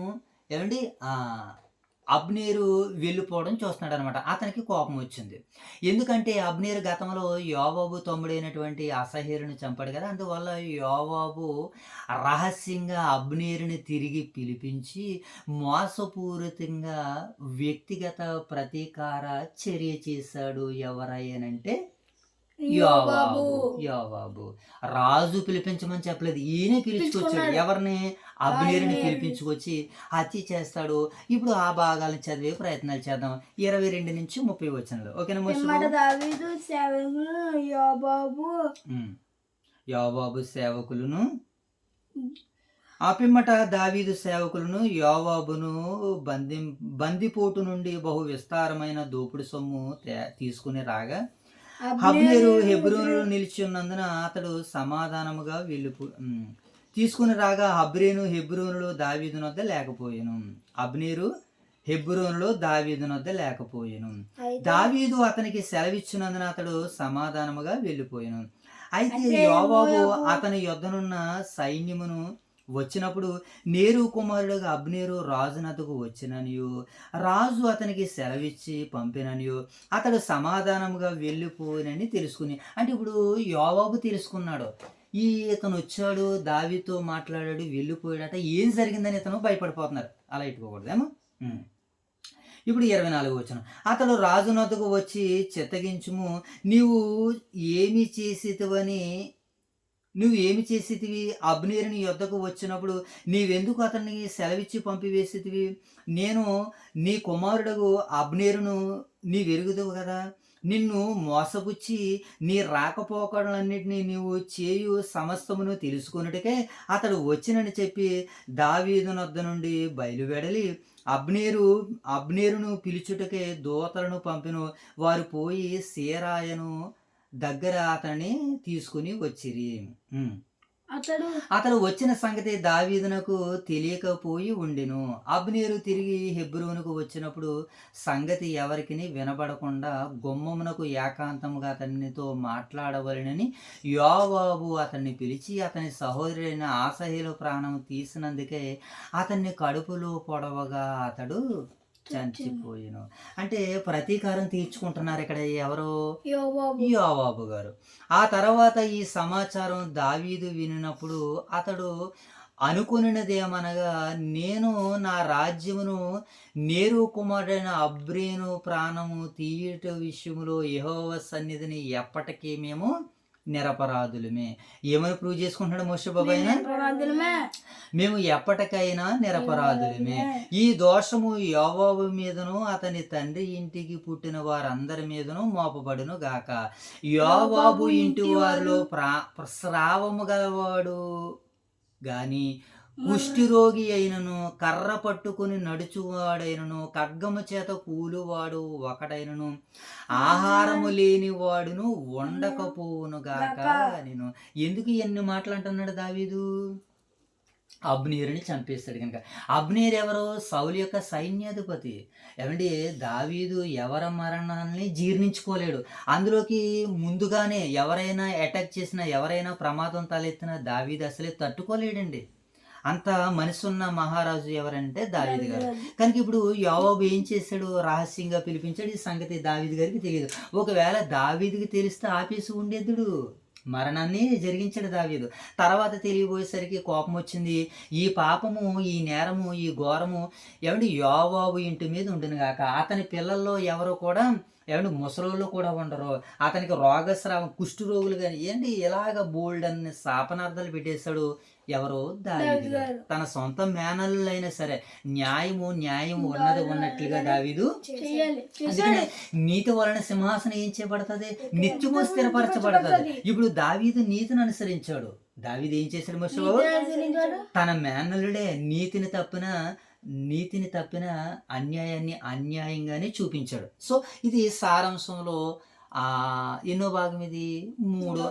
అబ్నేరు వెళ్ళిపోవడం చూస్తున్నాడు అనమాట. అతనికి కోపం వచ్చింది. ఎందుకంటే అబ్నేరు గతంలో యోవాబు తమ్ముడైనటువంటి అసహేలుని చంపాడు కదా! అందువల్ల యోవాబు రహస్యంగా అబ్నేరుని తిరిగి పిలిపించి మోసపూరితంగా వ్యక్తిగత ప్రతీకార చర్య చేశాడు. ఎవరయ్యానంటే యోవాబు. యోవాబు రాజు పిలిపించమని చెప్పలేదు. ఈయనే పిలుచుకొచ్చాడు. ఎవరిని? అబ్నేరుని పిలిపించుకొచ్చి హత్య చేస్తాడు. ఇప్పుడు ఆ భాగాలను చదివే ప్రయత్నాలు చేద్దాం. 22-30 వచనాలు. ఓకేనా పిమ్మట దావీదు సేవకులు యోవాబు సేవకులను ఆ పిమ్మట దావీదు సేవకులను యోవాబును బందిపోటు నుండి బహు విస్తారమైన దోపుడు సొమ్ము తీసుకుని రాగా అబ్నేరు హెబ్రోనులో నిలిచి ఉన్నందున అతడు సమాధానముగా తీసుకుని రాగా హెబ్రోనులో దావీదు వద్ద లేకపోయాను. అబ్నేరు హెబ్రోనులో దావీదు వద్ద లేకపోయాను. దావీదు అతనికి సెలవిచ్చినందున అతడు సమాధానముగా వెళ్ళిపోయాను. అయితే యోవాబు అతని యొద్దనున్న సైన్యమును వచ్చినప్పుడు నేరు కుమారుడుగా అబ్నేరు రాజునద్దకు వచ్చిననియు రాజు అతనికి సెలవిచ్చి పంపిననియు అతడు సమాధానముగా వెళ్ళిపోయినని తెలుసుకుని. అంటే ఇప్పుడు యోవాబు తెలుసుకున్నాడు, ఇతను వచ్చాడు, దావీదుతో మాట్లాడాడు, వెళ్ళిపోయాడట, ఏం జరిగిందని ఇతను భయపడిపోతున్నారు. అలా ఇట్టుకోకూడదేమో. ఇప్పుడు 24 వచనం. అతడు రాజునద్దకు వచ్చి చిత్తగించుము, నువ్వు ఏమి చేసేటివి? అబ్నేరుని యొద్దకు వచ్చినప్పుడు నీవెందుకు అతన్ని సెలవిచ్చి పంపివేసేటివి? నేను నీ కుమారుడగు అబ్నేరును నీవెరుగుదువు కదా. నిన్ను మోసపుచ్చి నీ రాకపోకలన్నిటినీ నీవు చేయు సమస్తమును తెలుసుకొనుటకే అతడు వచ్చినని చెప్పి దావీదు నొద్ద నుండి బయలువెడలి అబ్నేరును పిలుచుటకే దూతలను పంపెను. వారు పోయి సేరాయను దగ్గర అతన్ని తీసుకుని వచ్చిరి. అతడు వచ్చిన సంగతి దావీదునకు తెలియకపోయి ఉండెను. అబ్నేరు తిరిగి హెబ్రోనుకు వచ్చినప్పుడు సంగతి ఎవరికి వినబడకుండా గుమ్మమునకు ఏకాంతముగా అతనితో మాట్లాడవలెనని యోవాబు అతన్ని పిలిచి అతని సహోదరుడైన ఆసహేలు ప్రాణం తీసినందుకే అతన్ని కడుపులో పొడవగా అతడు చంచిపోయాను. అంటే ప్రతీకారం తీర్చుకుంటున్నారు ఇక్కడ ఎవరు? యోవాబు గారు. ఆ తర్వాత ఈ సమాచారం దావీదు వినినప్పుడు అతడు అనుకున్నదేమనగా, నేను నా రాజ్యమును నేరు కుమారుడైన అబ్నేరు ప్రాణము తీయట విషయములో యెహోవా సన్నిధిని ఎప్పటికీ మేము నిరపరాధులమే. ఏమని ప్రూవ్ చేసుకుంటున్నాడు మోషే బాబు? మేము ఎప్పటికైనా నిరపరాధులమే. ఈ దోషము యోవాబు మీదను అతని తండ్రి ఇంటికి పుట్టిన వారందరి మీదను మోపబడును గాక. యోవాబు ఇంటి వారిలో స్రావము గలవాడు గాని కుష్ఠిరోగి అయినను కర్ర పట్టుకుని నడుచువాడైనను ఖడ్గము చేత కూలువాడు ఒకడైనను ఆహారము లేని వాడును ఉండకపోవును గాక. నేను ఎందుకు ఎన్ని మాటలు అంటున్నాడు దావీదు? అబ్నేరుని చంపేస్తాడు కనుక. అబ్నేరు ఎవరు? సౌలు యొక్క సైన్యాధిపతి. ఏమంటే దావీదు ఎవరి మరణాన్ని జీర్ణించుకోలేడు. అందులోకి ముందుగానే ఎవరైనా అటాక్ చేసినా, ఎవరైనా ప్రమాదం తలెత్తినా దావీదు అసలే తట్టుకోలేడండి. అంత మనసున్న మహారాజు ఎవరంటే దావీదు గారు. కనుక ఇప్పుడు యోవాబు ఏం చేశాడు? రహస్యంగా పిలిపించాడు. ఈ సంగతి దావీదు గారికి తెలియదు. ఒకవేళ దావీదుకి తెలిస్తే ఆపేసి ఉండేదుడు, మరణాన్ని జరిగించాడు దావీదు. తర్వాత తెలియబోయేసరికి కోపం వచ్చింది. ఈ పాపము, ఈ నేరము, ఈ ఘోరము యోవాబు ఇంటి మీద ఉండును గాక. అతని పిల్లల్లో ఎవరు కూడా ముసలోళ్ళు కూడా ఉండరు. అతనికి రోగస్రావం, కుష్టి రోగులు కానీ ఇలాగ బోల్డ్ అన్ని శాపనార్థాలు పెట్టేశాడు. ఎవరు? దావీదు గారు. తన సొంత మేనల్లు అయినా సరే న్యాయం ఉన్నట్లుగా దావీదు. అందుకనే నీతి వలన సింహాసనం ఏం చేయబడుతుంది? నిత్యము స్థిరపరచబడుతుంది. ఇప్పుడు దావీదు నీతిని అనుసరించాడు. దావీదు ఏం చేశాడు? మోషే తన మేనల్లుడే నీతిని తప్పిన అన్యాయాన్ని అన్యాయంగానే చూపించాడు. సో ఇది సారాంశంలో ఎన్నో భాగం ఇది?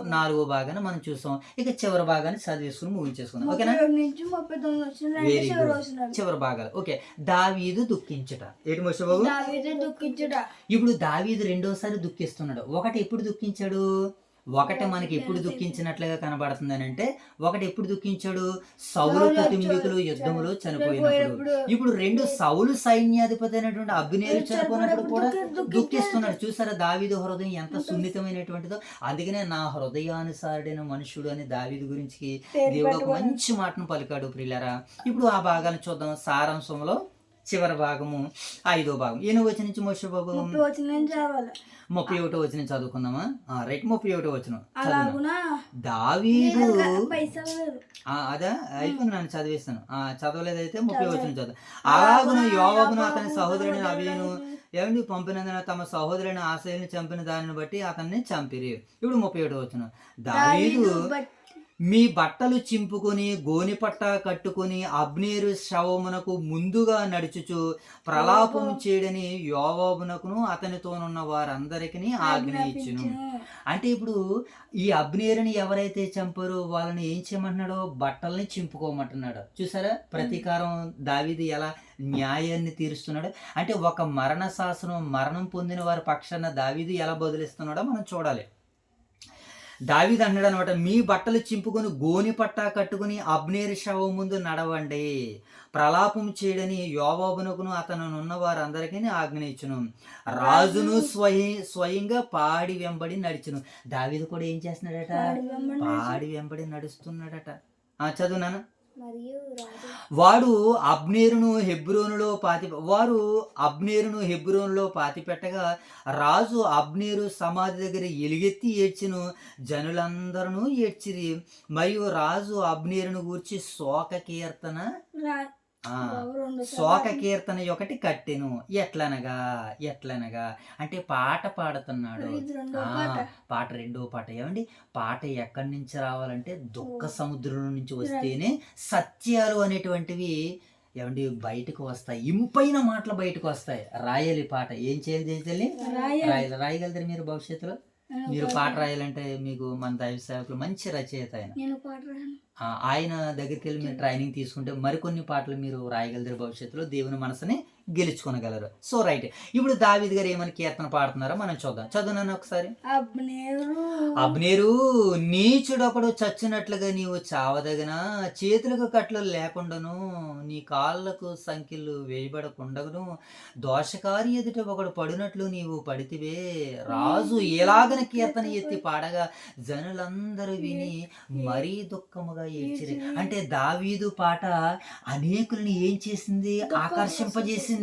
4వ భాగాన్ని మనం చూసాం. ఇక చివరి భాగాన్ని చదివేసుకుని ముగించేసుకుందాం. ఓకేనా? Very good. చివరి భాగాలు. ఓకే. దావీదు దుఃఖించుట. ఏంటి మోషే బాబు? దుఃఖించుట. ఇప్పుడు దావీదు రెండోసారి దుఃఖిస్తున్నాడు. ఒకటి ఎప్పుడు దుఃఖించాడు? ఒకటి మనకి ఎప్పుడు దుఃఖించినట్లుగా కనబడుతుంది అని అంటే, ఒకటి ఎప్పుడు దుఃఖించాడు? సౌలు కుటుంబీకులు యుద్ధములో చనిపోయినప్పుడు. ఇప్పుడు 2 సౌలు సైన్యాధిపతి అయినటువంటి అబ్నేరు చనిపోయినప్పుడు కూడా దుఃఖిస్తున్నాడు. చూసారా దావీదు హృదయం ఎంత సున్నితమైనటువంటిదో. అందుకనే నా హృదయానుసారుడైన మనుషుడు అని దావీదు గురించి దేవుడు ఒక మంచి మాటను పలికాడు ప్రియులారా. ఇప్పుడు ఆ భాగాన్ని చూద్దాం. సారాంశంలో చివరి భాగము 5వ భాగం. 8వ వచనం నుంచి మోషే బాబు 31వ వచనం చదువుకుందామా? రైట్, 31వ వచనం దావీదు. అదా అయిపోయింది, నన్ను చదివేస్తాను. చదవలేదైతే 30వ వచనం చదువు. అలాగున యోవాబును అతని సహోదరుని అబీను ఏమండి పంపినందున తమ సహోదరుని ఆశయాన్ని చంపిన దానిని బట్టి అతన్ని చంపిరి. ఇప్పుడు 31వ వచనం దావీదు మీ బట్టలు చింపుకొని గోనిపట్ట కట్టుకొని అబ్నేరు శవమునకు ముందుగా నడుచుచు ప్రలాపం చేయడని యోవాబునకును అతనితోనున్న వారందరికీ ఆజ్ఞ ఇచ్చును. అంటే ఇప్పుడు ఈ అబ్నేరుని ఎవరైతే చంపారో వాళ్ళని ఏం చేయమంటున్నాడో? బట్టల్ని చింపుకోమంటున్నాడు. చూసారా ప్రతీకారం దావీదు ఎలా న్యాయాన్ని తీరుస్తున్నాడు అంటే, ఒక మరణ శాసనం మరణం పొందిన వారి పక్షాన దావీదు ఎలా బదులిస్తున్నాడో మనం చూడాలి. దావీదు అన్నాడు అనమాట, మీ బట్టలు చింపుకొని గోని పట్టా కట్టుకుని అబ్నేరు శవం ముందు నడవండి, ప్రలాపం చేయడని యోవాబునకును అతనున్న వారందరికీ ఆజ్ఞ ఇచ్చును. రాజును స్వయంగా పాడి వెంబడి నడిచును. దావీదు కూడా ఏం చేస్తున్నాడట? పాడి వెంబడి నడుస్తున్నాడట. చదువునాను. వారు అబ్నేరును హెబ్రోనులో పాతిపెట్టగా రాజు అబ్నేరు సమాధి దగ్గర ఎలుగెత్తి ఏడ్చెను. జనులందరూ ఏడ్చిరి. మరియు రాజు అబ్నేరును గూర్చి శోక కీర్తన ఒకటి కట్టెను. ఎట్లనగా అంటే పాట పాడుతున్నాడు. పాట, 2వ పాట. ఏమండి పాట ఎక్కడి నుంచి రావాలంటే దుఃఖ సముద్రం నుంచి వస్తేనే సత్యాలు అనేటువంటివి ఏమండి బయటకు వస్తాయి. ఇంపైన మాటలు బయటకు వస్తాయి. రాయాలి పాట. ఏం చేయాలి? రాయగలుగుతారు మీరు భవిష్యత్తులో. మీరు పాట రాయాలంటే మీకు మన దైవ సేవకులు మంచి రచయిత ఆయన దగ్గరికి వెళ్ళి మీరు ట్రైనింగ్ తీసుకుంటే మరికొన్ని పాటలు మీరు రాయగలరు. భవిష్యత్తులో దేవుని మనసుని గెలుచుకోగలరు. సో రైట్, ఇప్పుడు దావీదు గారు ఏమని కీర్తన పాడుతున్నారో మనం చూద్దాం. చదువునాను ఒకసారి. అబ్నేరు నీచుడొకడు చచ్చినట్లుగా నీవు చావదగిన, చేతులకు కట్లు లేకుండాను నీ కాళ్ళకు సంఖ్యలు వేయబడకుండను, దోషకారి ఎదుట ఒకడు పడినట్లు నీవు పడితివే. రాజు ఎలాగని కీర్తన ఎత్తి పాడగా జనులందరూ విని మరీ దుఃఖముగా ఏడ్చిరి. అంటే దావీదు పాట అనేకుల్ని ఏం చేసింది? ఆకర్షింపజేసింది.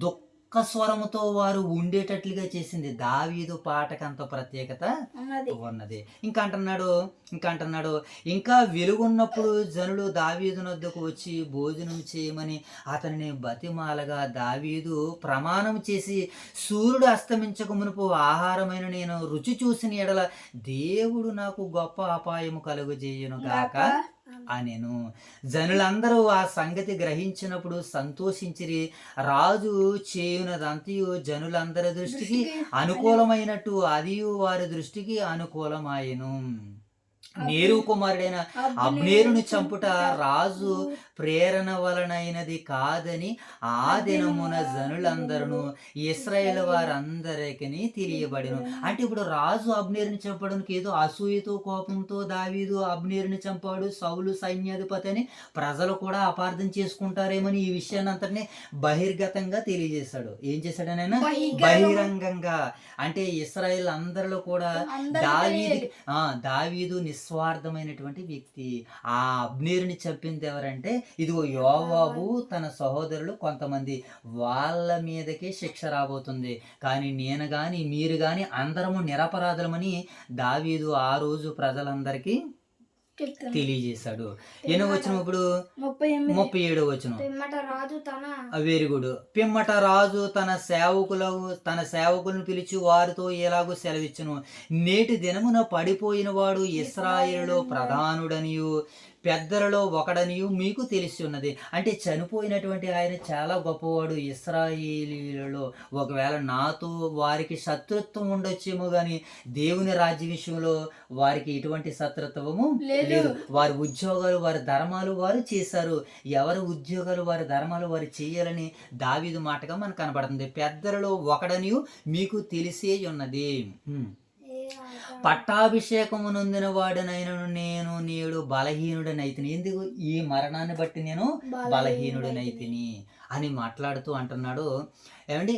దుఃఖ స్వరముతో వారు ఉండేటట్లుగా చేసింది. దావీదు పాటకంత ప్రత్యేకత ఉన్నది. ఇంకా అంటున్నాడు ఇంకా వెలుగున్నప్పుడు జనులు దావీదు వద్దకు వచ్చి భోజనం చేయమని అతనిని బతిమాలగా దావీదు ప్రమాణం చేసి, సూర్యుడు అస్తమించక మునుపు ఆహారమైన నేను రుచి చూసిన ఎడల దేవుడు నాకు గొప్ప అపాయము కలుగజేయును గాక అనెను. జనులందరూ ఆ సంగతి గ్రహించినప్పుడు సంతోషించిరి. రాజు చేయునదంతయు జనులందరి దృష్టికి అనుకూలమైనట్టు అది వారి దృష్టికి అనుకూలమాయెను. నేరు కుమారుడైన అబ్నేరును చంపుట రాజు ప్రేరణ వలనైనది కాదని ఆ దినమున జనులందరూ ఇశ్రాయేల్ వారందరికీ తెలియబడిను. అంటే ఇప్పుడు రాజు అబ్నేరుని చంపడానికి ఏదో అసూయతో కోపంతో దావీదు అబ్నేరుని చంపాడు, సౌలు సైన్యాధిపతి అని ప్రజలు కూడా అపార్థం చేసుకుంటారేమని ఈ విషయాన్ని అంతటినీ బహిర్గతంగా తెలియజేశాడు. ఏం చేశాడనైనా బహిరంగంగా. అంటే ఇశ్రాయేల్ అందరిలో కూడా దావీదు నిస్వార్థమైనటువంటి వ్యక్తి. ఆ అబ్నేరుని చంపింది ఎవరంటే ఇదిగో యోవాబు తన సహోదరులు కొంతమంది, వాళ్ళ మీదకే శిక్ష రాబోతుంది. కానీ నేను గాని మీరు గాని అందరము నిరపరాధులమని దావీదు ఆ రోజు ప్రజలందరికీ తెలియజేశాడు. ఎన్నో వచనం ఇప్పుడు 37వ వచనం. Very good. పిమ్మట రాజు తన సేవకులను పిలిచి వారితో ఎలాగో సెలవిచ్చును, నేటి దినమున పడిపోయిన వాడు ఇశ్రాయేలులో ప్రధానుడనియు పెద్దలలో ఒకడనియు మీకు తెలిసి ఉన్నది. అంటే చనిపోయినటువంటి ఆయన చాలా గొప్పవాడు ఇశ్రాయేలీలలో. ఒకవేళ నాతో వారికి శత్రుత్వం ఉండొచ్చేమో కానీ దేవుని రాజ్య విషయంలో వారికి ఎటువంటి శత్రుత్వము లేదు. వారి ఉద్యోగాలు వారి ధర్మాలు వారు చేశారు. ఎవరి ఉద్యోగాలు వారి ధర్మాలు వారు చేయాలని దావీదు మాటగా మనకు కనబడుతుంది. పెద్దలలో ఒకడనియు మీకు తెలిసే ఉన్నది. పట్టాభిషేకము నొందిన వాడనైనను నేను నేడు బలహీనుడనైతిని. ఎందుకు? ఈ మరణాన్ని బట్టి నేను బలహీనుడనైతిని అని మాట్లాడుతూ అంటున్నాడు. ఏమండి?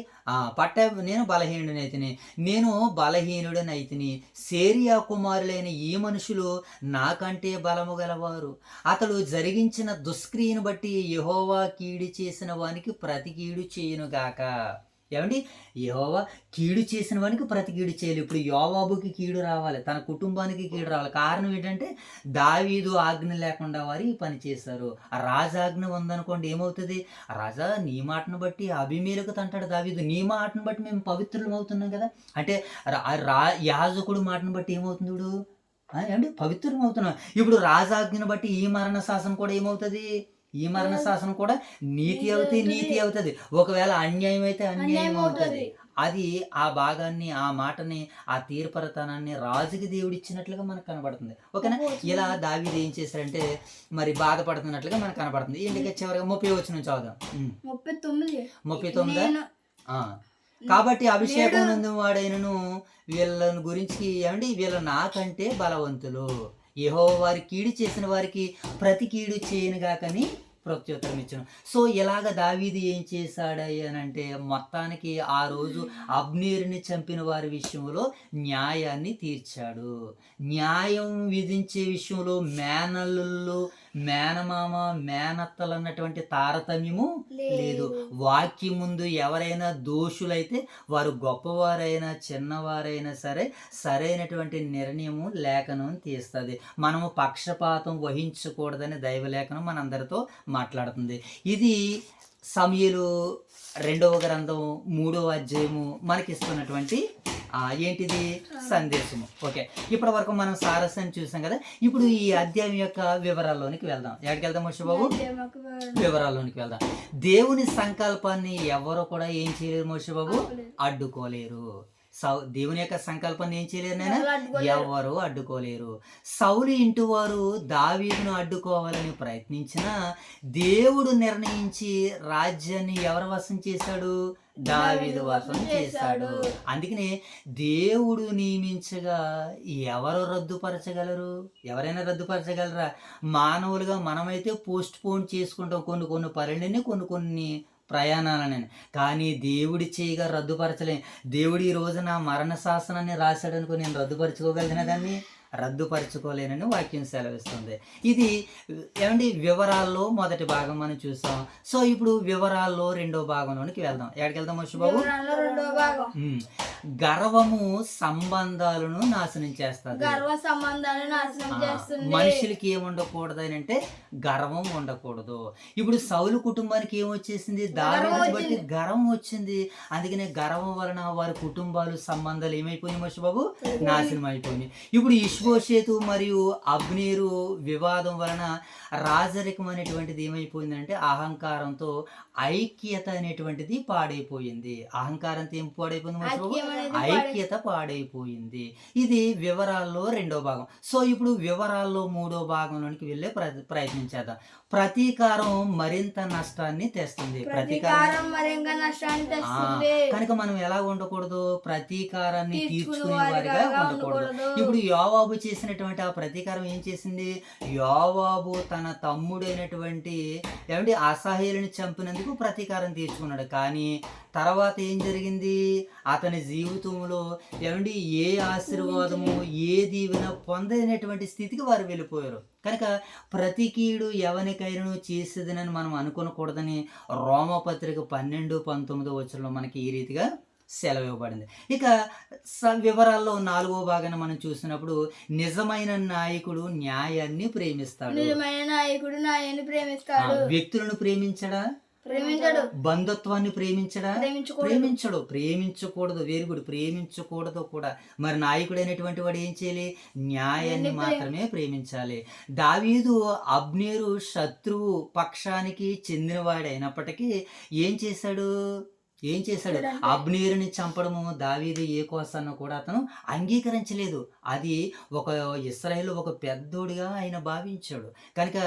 నేను బలహీనుడనైతిని, నేను బలహీనుడనైతిని. సేరియా కుమారులైన ఈ మనుషులు నాకంటే బలము గలవారు. అతడు జరిగించిన దుష్క్రియను బట్టి యెహోవా కీడు చేసిన వానికి ప్రతి కీడు చేయునుగాక. ఏమండి? యెహోవా కీడు చేసిన వానికి ప్రతి కీడు చేయాలి. ఇప్పుడు యోవాబుకి కీడు రావాలి, తన కుటుంబానికి కీడు రావాలి. కారణం ఏంటంటే దావీదు ఆజ్ఞ లేకుండా వారు ఈ పని చేశారు. ఆ రాజాజ్ఞ ఉందనుకోండి, ఏమవుతుంది? రాజా నీ మాటను బట్టి అభిమేలకు అంటాడు దావీదు, నీ మాటను బట్టి మేము పవిత్రులం అవుతున్నాం కదా. అంటే యాజకుడు మాటను బట్టి ఏమవుతుంది? ఇప్పుడు ఏమండి? పవిత్రం అవుతున్నాం. ఇప్పుడు రాజాజ్ఞను బట్టి ఈ మరణ శాసనం కూడా ఏమవుతుంది? ఈ మరణ శాసనం కూడా నీతి అవుతుంది. ఒకవేళ అన్యాయం అయితే అన్యాయం అవుతుంది. అది ఆ భాగాన్ని, ఆ మాటని, ఆ తీర్పరతనాన్ని రాజుకి దేవుడు ఇచ్చినట్లుగా మనకు కనబడుతుంది. ఓకేనా? ఇలా దావీదు ఏం చేశారంటే మరి బాధపడుతున్నట్లుగా మనకు కనబడుతుంది. ఇంటికి చివరిగా 30 వచనం చదువుదాం. 39. కాబట్టి అభిషేకం నందు వాడైనను వీళ్ళని గురించి ఏమండి, వీళ్ళు నాకంటే బలవంతులు, యెహోవా వారి కీడు చేసిన వారికి ప్రతి కీడు చేయనుగాకని ప్రత్యుత్తరం ఇచ్చాను. సో ఇలాగ దావీదు ఏం చేశాడనంటే మొత్తానికి ఆ రోజు అబ్నేరుని చంపిన వారి విషయంలో న్యాయాన్ని తీర్చాడు. న్యాయం విధించే విషయంలో మేనల్లు, మేనమామ, మేనత్తలు అన్నటువంటి తారతమ్యము లేదు. వాక్యం ముందు ఎవరైనా దోషులైతే వారు గొప్పవారైనా చిన్నవారైనా సరే సరైనటువంటి నిర్ణయము లేఖనం తీస్తుంది. మనము పక్షపాతం వహించకూడదని దైవలేఖనం మనందరితో మాట్లాడుతుంది. ఇది సమూయేలు 2వ గ్రంథం 3వ అధ్యాయము మనకిస్తున్నటువంటి ఏంటిది? సందేశము. ఓకే, ఇప్పటి వరకు మనం సారస్యాన్ని చూసాం కదా. ఇప్పుడు ఈ అధ్యాయం యొక్క వివరాల్లోనికి వెళ్దాం. ఎక్కడికి వెళ్దాం మోషబాబు? వివరాల్లోనికి వెళ్దాం. దేవుని సంకల్పాన్ని ఎవరు కూడా ఏం చేయలేరు మోషబాబు, అడ్డుకోలేరు. దేవుని యొక్క సంకల్పాన్ని ఏం చేయలేరు నాయన, ఎవరు అడ్డుకోలేరు. సౌలు ఇంటి వారు దావీదును అడ్డుకోవాలని ప్రయత్నించినా దేవుడు నిర్ణయించి రాజ్యాన్ని ఎవరు వశం చేశాడు? దావీదు వశం చేశాడు. అందుకనే దేవుడు నియమించగా ఎవరు రద్దుపరచగలరు? ఎవరైనా రద్దుపరచగలరా? మానవులుగా మనమైతే పోస్ట్ పోన్ చేసుకుంటాం కొన్ని పనులని, కొన్ని ప్రయాణాలని. కానీ దేవుడి చేయగా రద్దుపరచలే. దేవుడు ఈ రోజు నా మరణ శాసనాన్ని రాశాడు అనుకో, నేను రద్దుపరచుకోగలిగిన దాన్ని రద్దుపరచుకోలేనని వాక్యం సెలవిస్తుంది. ఇది ఏమండి వివరాల్లో మొదటి భాగం మనం చూసాం. సో ఇప్పుడు వివరాల్లో 2వ భాగంలోనికి వెళ్దాం. ఎక్కడికి వెళ్దాం మోషబాబు? గర్వము సంబంధాలను నాశనం చేస్తుంది. మనుషులకి ఏముండకూడదు అని అంటే గర్వం ఉండకూడదు. ఇప్పుడు సౌలు కుటుంబానికి ఏమొచ్చేసింది? దావీదుని బట్టి గర్వం వచ్చింది. అందుకనే గర్వం వలన వారి కుటుంబాలు, సంబంధాలు ఏమైపోయినాయి మోషబాబు? నాశనం అయిపోయినాయి. ఇప్పుడు ఇష్బోషేతు మరియు అబ్నేరు వివాదం వలన రాజరికం అనేటువంటిది ఏమైపోయిందంటే అహంకారంతో ఐక్యత అనేటువంటిది పాడైపోయింది. అహంకారంతో ఏం పాడైపోయింది మోషబాబు? ఐక్యత పాడైపోయింది. ఇది వివరాల్లో 2వ భాగం. సో ఇప్పుడు వివరాల్లో 3వ భాగంలోనికి వెళ్ళే ప్రయత్నించేద్దాం. ప్రతీకారం మరింత నష్టాన్ని తెస్తుంది. ప్రతీకారం మరింత నష్టాన్ని తెస్తుంది. కనుక మనం ఎలా ఉండకూడదు? ప్రతీకారాన్ని తీర్చుకునే వారిగా ఉండకూడదు. ఇప్పుడు యోవాబు చేసినటువంటి ఆ ప్రతీకారం ఏం చేసింది? యోవాబు తన తమ్ముడైనటువంటి ఏమంటే అసహ్యులను చంపినందుకు ప్రతీకారం తీర్చుకున్నాడు. కానీ తర్వాత ఏం జరిగింది? అతని జీవితంలో ఏమండి ఏ ఆశీర్వాదము, ఏ దీవెన పొందనటువంటి స్థితికి వారు వెళ్ళిపోయారు. కనుక ప్రతి కీడు ఎవరికైనా చేసేదనని మనం అనుకోకూడదని రోమపత్రిక 12-19 వచనంలో మనకి ఈ రీతిగా సెలవు ఇవ్వబడింది. ఇక వివరాల్లో 4వ భాగాన్ని మనం చూసినప్పుడు నిజమైన నాయకుడు న్యాయాన్ని ప్రేమిస్తాడు. వ్యక్తులను ప్రేమించడా? బంధుత్వాన్ని ప్రేమించడా? ప్రేమించకూడదు. వెరీ గుడ్, ప్రేమించకూడదు కూడా. మరి నాయకుడైనటువంటి వాడు ఏం చేయాలి? న్యాయాన్ని మాత్రమే ప్రేమించాలి. దావీదు అబ్నేరు శత్రువు పక్షానికి చెందినవాడు అయినప్పటికీ ఏం చేశాడు? ఏం చేశాడు? చూడండి. అబ్నేరుని చంపడము దావీదు ఏ కోసానో కూడా అతను అంగీకరించలేదు. అది ఒక ఇశ్రాయేలు ఒక పెద్దోడిగా ఆయన భావించాడు. కనుక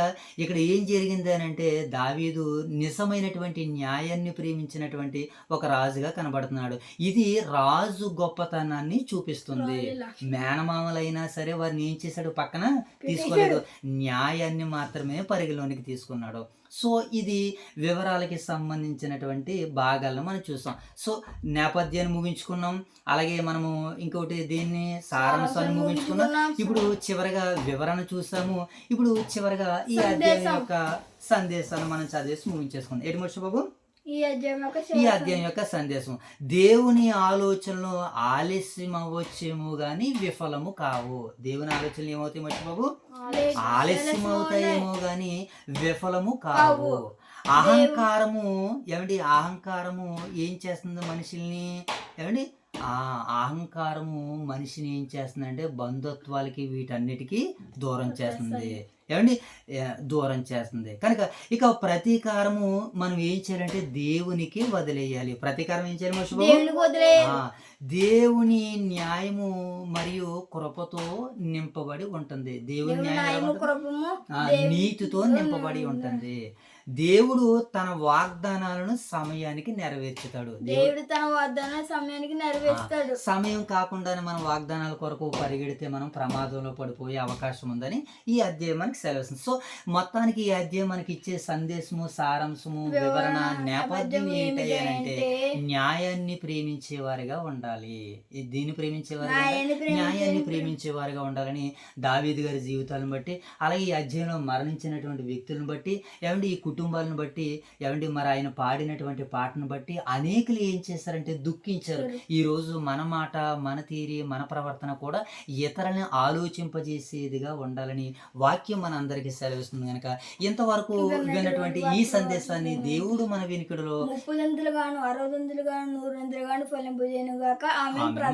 ఇక్కడ ఏం జరిగింది అనంటే దావీదు నిజమైనటువంటి న్యాయాన్ని ప్రేమించినటువంటి ఒక రాజుగా కనబడుతున్నాడు. ఇది రాజు గొప్పతనాన్ని చూపిస్తుంది. రాజు లక్షణం. మేనమామలైనా సరే వారిని ఏం చేశాడు? పక్కన తీసుకోలేదు. న్యాయాన్ని మాత్రమే పరిగణలోనికి తీసుకున్నాడు. సో ఇది వివరాలకి సంబంధించినటువంటి భాగాలను మనం చూసాం. సో నేపథ్యాన్ని ముగించుకున్నాం. అలాగే మనము ఇంకొకటి దీన్ని సారాంశాన్ని ముగించుకున్నాం. ఇప్పుడు చివరగా వివరణ చూసాము. ఇప్పుడు చివరగా ఈ అధ్యాయం యొక్క సందేశాన్ని మనం చదివేసి ముగించేసుకుందాం. ఏంటి మోషే బాబు? ఈ అధ్యాయం యొక్క ఈ అధ్యాయం యొక్క సందేశం దేవుని ఆలోచనలు ఆలస్యం అవ్వచ్చేమో గాని విఫలము కావు. దేవుని ఆలోచనలు ఏమవుతాయి మోషే బాబు? ఆలస్యం అవుతాయేమో గాని విఫలము కావు. అహంకారము అహంకారము ఏం చేస్తుంది మనుషుల్ని? ఆ అహంకారము మనిషిని ఏం చేస్తుందంటే బంధుత్వాలకి వీటన్నిటికీ దూరం చేస్తుంది. దూరం చేస్తుంది. కనుక ఇక ప్రతీకారము మనం ఏం చేయాలంటే దేవునికి వదిలేయాలి. ప్రతీకారం ఏం చేయాలి మోషే బాబు? దేవుని న్యాయము మరియు కృపతో నింపబడి ఉంటుంది. దేవుని న్యాయము నీతితో నింపబడి ఉంటుంది. దేవుడు తన వాగ్దానాలను సమయానికి నెరవేర్చుతాడు. దేవుడు తన వాగ్దానాలను సమయానికి నెరవేర్చుతాడు. సమయం కాకుండానే మనం వాగ్దానాల కొరకు పరిగెడితే మనం ప్రమాదంలో పడిపోయే అవకాశం ఉందని ఈ అధ్యాయం మనకి సెలవుస్తుంది. సో మొత్తానికి ఈ అధ్యాయం మనకి ఇచ్చే సందేశము, సారాంశము, వివరణ, నేపథ్యం ఏంటంటే న్యాయాన్ని ప్రేమించే వారిగా ఉండాలి. దీన్ని ప్రేమించేవారిగా న్యాయాన్ని ప్రేమించేవారిగా ఉండాలని దావీదు గారి జీవితాలను బట్టి, అలాగే ఈ అధ్యాయంలో మరణించినటువంటి వ్యక్తులను బట్టి, ఈ కుటుంబాలను బట్టి, మరి ఆయన పాడినటువంటి పాటను బట్టి అనేకులు ఏం చేశారంటే దుఃఖించారు. ఈరోజు మన మాట, మన తీరి, మన ప్రవర్తన కూడా ఇతరులని ఆలోచింపజేసేదిగా ఉండాలని వాక్యం మన అందరికీ సెలవిస్తుంది. కనుక ఇంతవరకు విన్నటువంటి ఈ సందేశాన్ని దేవుడు మన వినికిడిలో 30 గాను 60 గాను 100 గాను ఫలింపజేయునుగాక.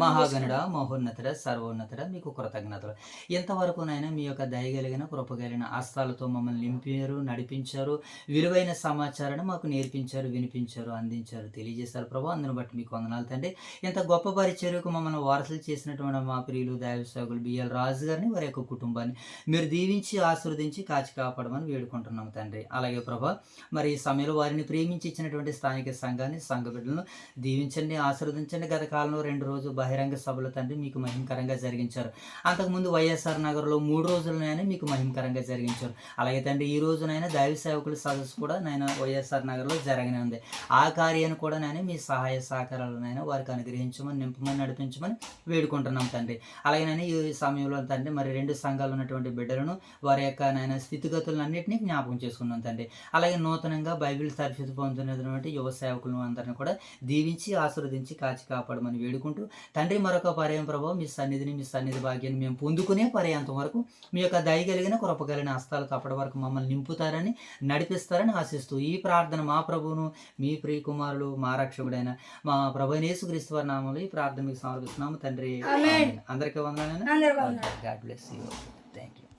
మహాగణుడ, మహోన్నతుడ, సర్వోన్నతుడ, మీకు కృతజ్ఞతలు. ఎంతవరకు నైనా మీ యొక్క దయగలిగిన కృపగలిగిన హస్తాలతో మమ్మల్ని నింపారు, నడిపించారు. విలువైన సమాచారాన్ని మాకు నేర్పించారు, వినిపించారు, అందించారు, తెలియజేశారు ప్రభు. అందుని బట్టి మీకు వందనాలు తండ్రి. ఇంత గొప్ప పరిచర్యకు మమ్మల్ని వారసులు చేసినటువంటి మా ప్రియులు దైవ సేవకులు బిఎల్ రాజు గారిని, వారి యొక్క కుటుంబాన్ని మీరు దీవించి ఆశీర్వదించి కాచి కాపాడమని వేడుకుంటున్నాం తండ్రి. అలాగే ప్రభు మరి ఈ సమయంలో వారిని ప్రేమించి ఇచ్చినటువంటి స్థానిక సంఘాన్ని, సంఘ బిడ్డలను దీవించండి, ఆశీర్వదించండి. గత కాలంలో 2 రోజులు బహిరంగ సభలు తండ్రి మీకు మహిమకరంగా జరిగించారు. అంతకుముందు వైఎస్ఆర్ నగర్లో 3 రోజులనైనా మీకు మహిమకరంగా జరిగించారు. అలాగే తండ్రి ఈ రోజునైనా దైవ సేవకులు సదస్సు కూడా నాయన వైఎస్ఆర్ నగర్లో జరగనే ఉంది. ఆ కార్యాన్ని కూడా నాయన మీ సహాయ సహకారాలనైనా వారికి అనుగ్రహించమని, నింపమని, నడిపించమని వేడుకుంటున్నాం తండ్రి. అలాగే నాయన ఈ సమయంలో తండ్రి మరి 2 సంఘాలు ఉన్నటువంటి బిడ్డలను, వారి యొక్క నాయన స్థితిగతులన్నింటినీ జ్ఞాపకం చేసుకున్నాం తండ్రి. అలాగే నూతనంగా బైబిల్ తర్ఫీదు పొందుతున్నటువంటి యువ సేవకులను అందరినీ కూడా దీవించి ఆశీర్వదించి కాచి కాపాడమని వేడుకుంటూ తండ్రి మరొక పర్యాయం ప్రభావం మీ సన్నిధి భాగ్యాన్ని మేము పొందుకునే పర్యాంతం వరకు మీ యొక్క దయగలిగిన కృపగలిగిన హస్తాలతో అప్పటి వరకు మమ్మల్ని నింపుతారని, నడిపిస్తారని ఆశిస్తూ ఈ ప్రార్థన మా ప్రభువును, మీ ప్రియ కుమారులు, మా రక్షకుడైన మా ప్రభు యేసుక్రీస్తు వారి నామములో ఈ ప్రార్థన మీకు సమర్పిస్తున్నాము తండ్రి. అందరికీ వందనాలు. God bless you.